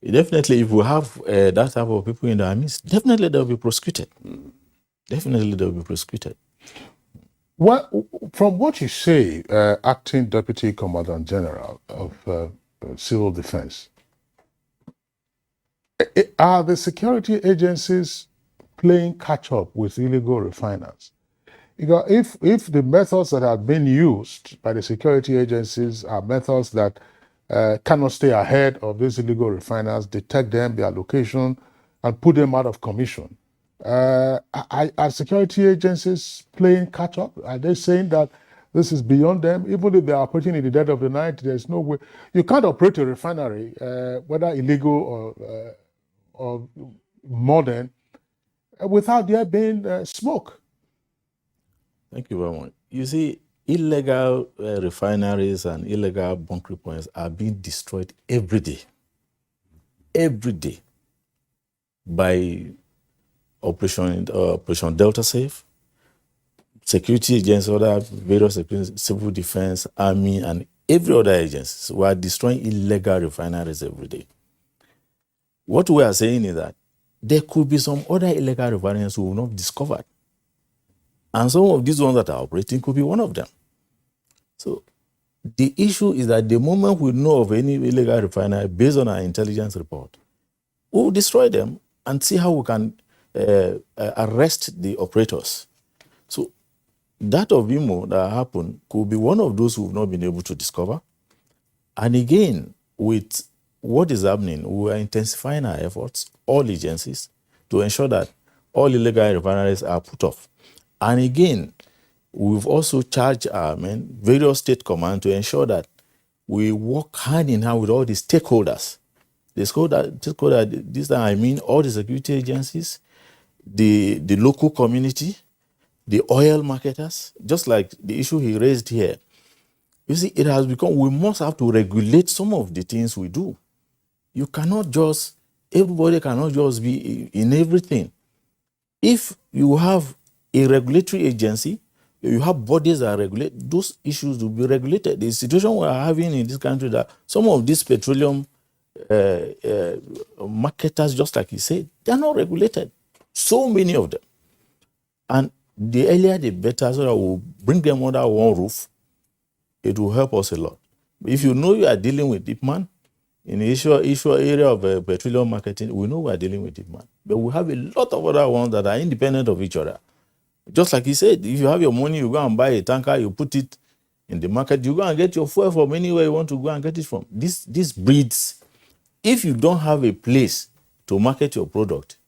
Definitely, if we have that type of people in our midst, definitely they'll be prosecuted. Definitely they'll be prosecuted. Well, from what you say, Acting Deputy Commandant General of Civil Defense, are the security agencies playing catch-up with illegal refiners? Because if the methods that have been used by the security agencies are methods that cannot stay ahead of these illegal refiners, detect them, their location, and put them out of commission, are security agencies playing catch-up? Are they saying that this is beyond them? Even if they are operating in the dead of the night, there's no way. You can't operate a refinery, whether illegal or modern, without there being smoke. Thank you very much. You see, illegal refineries and illegal bunkering points are being destroyed every day, by Operation Delta Safe, security agencies, other various civil defense, army, and every other agency. We are destroying illegal refineries every day. What we are saying is that there could be some other illegal refineries we will not discover. And some of these ones that are operating could be one of them. So the issue is that the moment we know of any illegal refinery based on our intelligence report, we'll destroy them and see how we can arrest the operators. So that of Imo that happened could be one of those we've not been able to discover. And again, with what is happening, we are intensifying our efforts, all agencies, to ensure that all illegal refineries are put off. And again, we've also charged our men, various state commands, to ensure that we work hand in hand with all the stakeholders. The stakeholder, this time I mean all the security agencies, the local community, the oil marketers, just like the issue he raised here. You see, it has become, we must have to regulate some of the things we do. You cannot just, everybody cannot just be in everything. If you have a regulatory agency, you have bodies that regulate, those issues will be regulated. The situation we are having in this country, that some of these petroleum marketers, just like you said, they are not regulated. So many of them. And the earlier the better, so that we'll bring them under one roof. It will help us a lot. If you know you are dealing with deep man, in the issue area of petroleum marketing, we know we are dealing with deep man. But we have a lot of other ones that are independent of each other. Just like he said, if you have your money, you go and buy a tanker, you put it in the market, you go and get your fuel from anywhere you want to go and get it from. This breeds. If you don't have a place to market your product,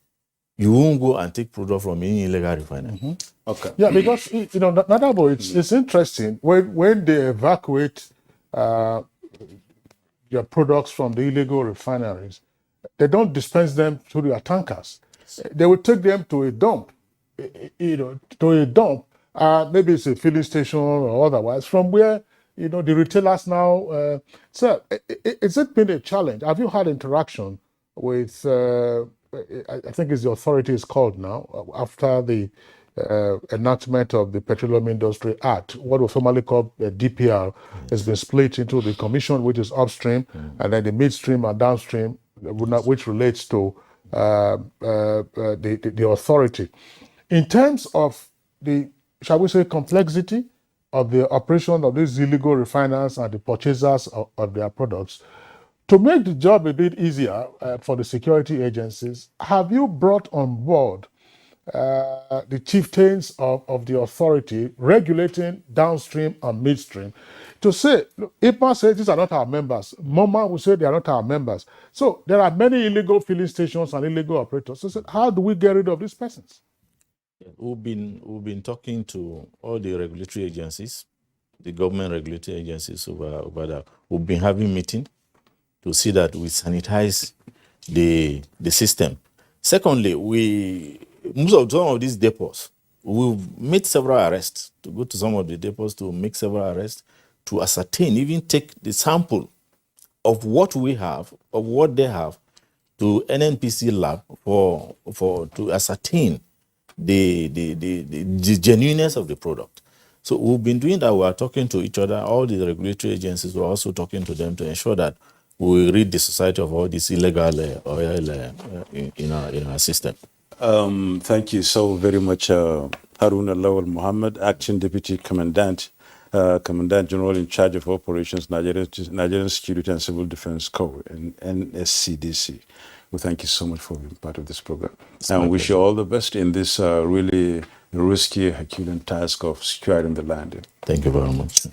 you won't go and take product from any illegal refinery. Mm-hmm. Okay. Yeah, because Nadabo, it's interesting when they evacuate your products from the illegal refineries, they don't dispense them to their tankers. They will take them to a dump. Maybe it's a filling station or otherwise, from where the retailers now. Sir, is it been a challenge? Have you had interaction with, I think it's the authority is called now, after the enactment of the Petroleum Industry Act, what was formerly called DPR, has been split into the commission, which is upstream, and then the midstream and downstream, which relates to the authority. In terms of the, shall we say, complexity of the operation of these illegal refiners and the purchasers of their products, to make the job a bit easier for the security agencies, have you brought on board the chieftains of the authority regulating downstream and midstream to say, look, IPMA says these are not our members. MoMA will say they are not our members. So there are many illegal filling stations and illegal operators. So how do we get rid of these persons? We've been talking to all the regulatory agencies, the government regulatory agencies over that. We've been having meetings to see that we sanitize the system. Secondly, some of these depots, we've made several arrests, to go to some of the depots to make several arrests, to ascertain, even take the sample of what we have, of what they have, to NNPC lab to ascertain the genuineness of the product. So we've been doing that. We are talking to each other. All the regulatory agencies, we're also talking to them to ensure that we rid the society of all this illegal oil in our system. Thank you so very much, Haruna Lawal Mohammed, Acting Deputy Commandant, Commandant General in charge of operations, Nigerian Security and Civil Defense Corps, and NSCDC. We thank you so much for being part of this program. And wish you all the best in this really risky, Herculean task of securing the land. Thank you very much.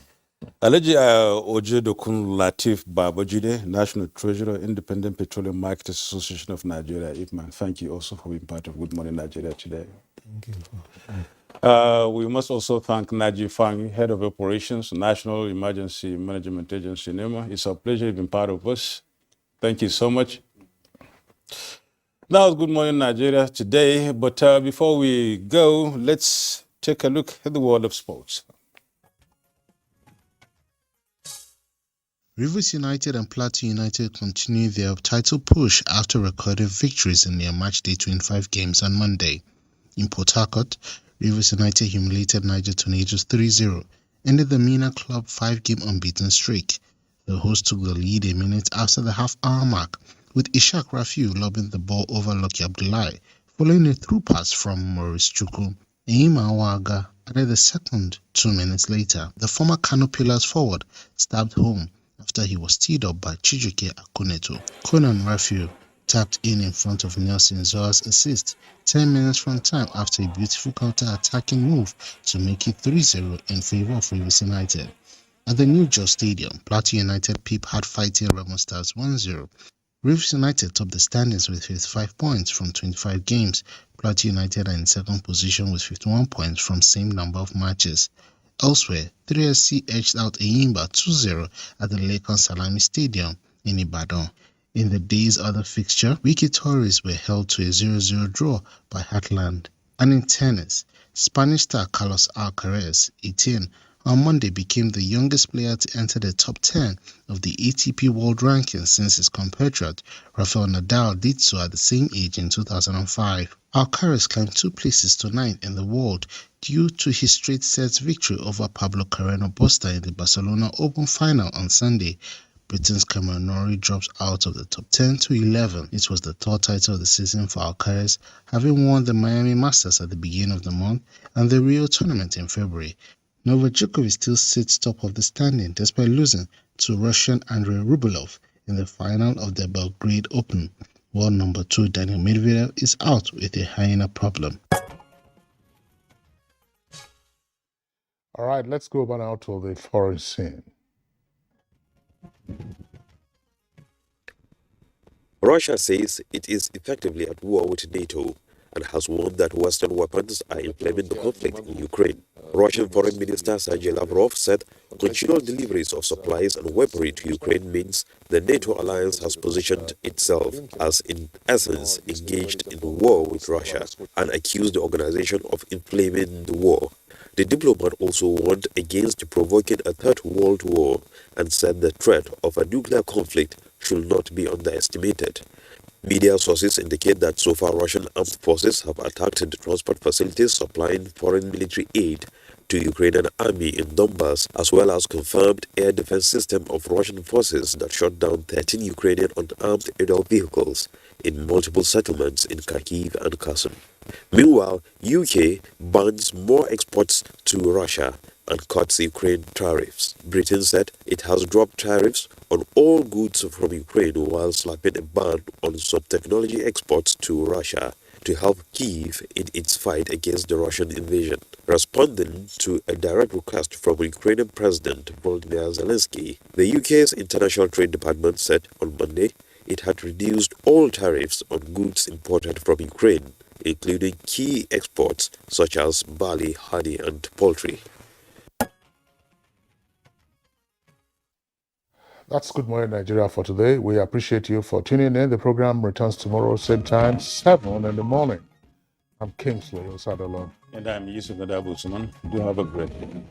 Alhaji Ojedokun Latif Babajide, National Treasurer, Independent Petroleum Marketers Association of Nigeria, IPMAN. Thank you also for being part of Good Morning Nigeria today. Thank you. We must also thank Naji Fangi, Head of Operations, National Emergency Management Agency, NEMA. It's a pleasure being part of us. Thank you so much. That was Good Morning Nigeria today, but before we go, let's take a look at the world of sports. Rivers United and Plateau United continue their title push after recording victories in their matchday 25 games on Monday. In Port Harcourt, Rivers United humiliated Niger Tornadoes 3-0, ended the MENA Club 5-game unbeaten streak. The hosts took the lead a minute after the half-hour mark, with Ishaq Rafiu lobbing the ball over Lucky Abdullahi, following a through pass from Maurice Chukwu. Eima Awaga added the second 2 minutes later. The former Kano Pillars forward stabbed home after he was teed up by Chijuke Akuneto. Conan Rafiu tapped in front of Nelson Zoa's assist 10 minutes from time after a beautiful counter-attacking move to make it 3-0 in favour of Rivers United. At the New Jos Stadium, Plateau United Pip had fighting Remo Stars 1-0. Rivers United topped the standings with 55 points from 25 games. Plateau United are in second position with 51 points from same number of matches. Elsewhere, 3SC edged out Eyimba 2-0 at the Lekan Salami Stadium in Ibadan. In the day's other fixture, Wiki Tories were held to a 0-0 draw by Heartland. And in tennis, Spanish star Carlos Alcaraz, 18, on Monday became the youngest player to enter the top 10 of the ATP World Rankings since his compatriot Rafael Nadal did so at the same age in 2005. Alcaraz climbed 2 places to 9th in the world due to his straight sets victory over Pablo Carreno Busta in the Barcelona Open final on Sunday. Britain's Cameron Norrie drops out of the top 10 to 11. It was the third title of the season for Alcaraz, having won the Miami Masters at the beginning of the month and the Rio tournament in February. Novak Djokovic still sits top of the standing despite losing to Russian Andrei Rublev in the final of the Belgrade Open. World number 2 Daniel Medvedev is out with a hernia problem. All right, let's go back now to the foreign scene. Russia says it is effectively at war with NATO and has warned that Western weapons are inflaming the conflict in Ukraine. Russian Foreign Minister Sergei Lavrov said continual deliveries of supplies and weaponry to Ukraine means the NATO alliance has positioned itself as, in essence, engaged in war with Russia, and accused the organization of inflaming the war. The diplomat also warned against provoking a third world war and said the threat of a nuclear conflict should not be underestimated. Media sources indicate that so far Russian armed forces have attacked the transport facilities supplying foreign military aid to Ukrainian army in Donbass, as well as confirmed air defense system of Russian forces that shot down 13 Ukrainian unarmed aerial vehicles in multiple settlements in Kharkiv and Kherson. Meanwhile, UK bans more exports to Russia and cuts Ukraine tariffs. Britain said it has dropped tariffs on all goods from Ukraine while slapping a ban on some technology exports to Russia to help Kyiv in its fight against the Russian invasion. Responding to a direct request from Ukrainian President Volodymyr Zelensky, the UK's International Trade Department said on Monday it had reduced all tariffs on goods imported from Ukraine, including key exports such as barley, honey, and poultry. That's Good Morning Nigeria for today. We appreciate you for tuning in. The program returns tomorrow, same time, 7 in the morning. I'm Kingsley Osadolon. And I'm Yusuf Nadabu Suman. Do have a great day.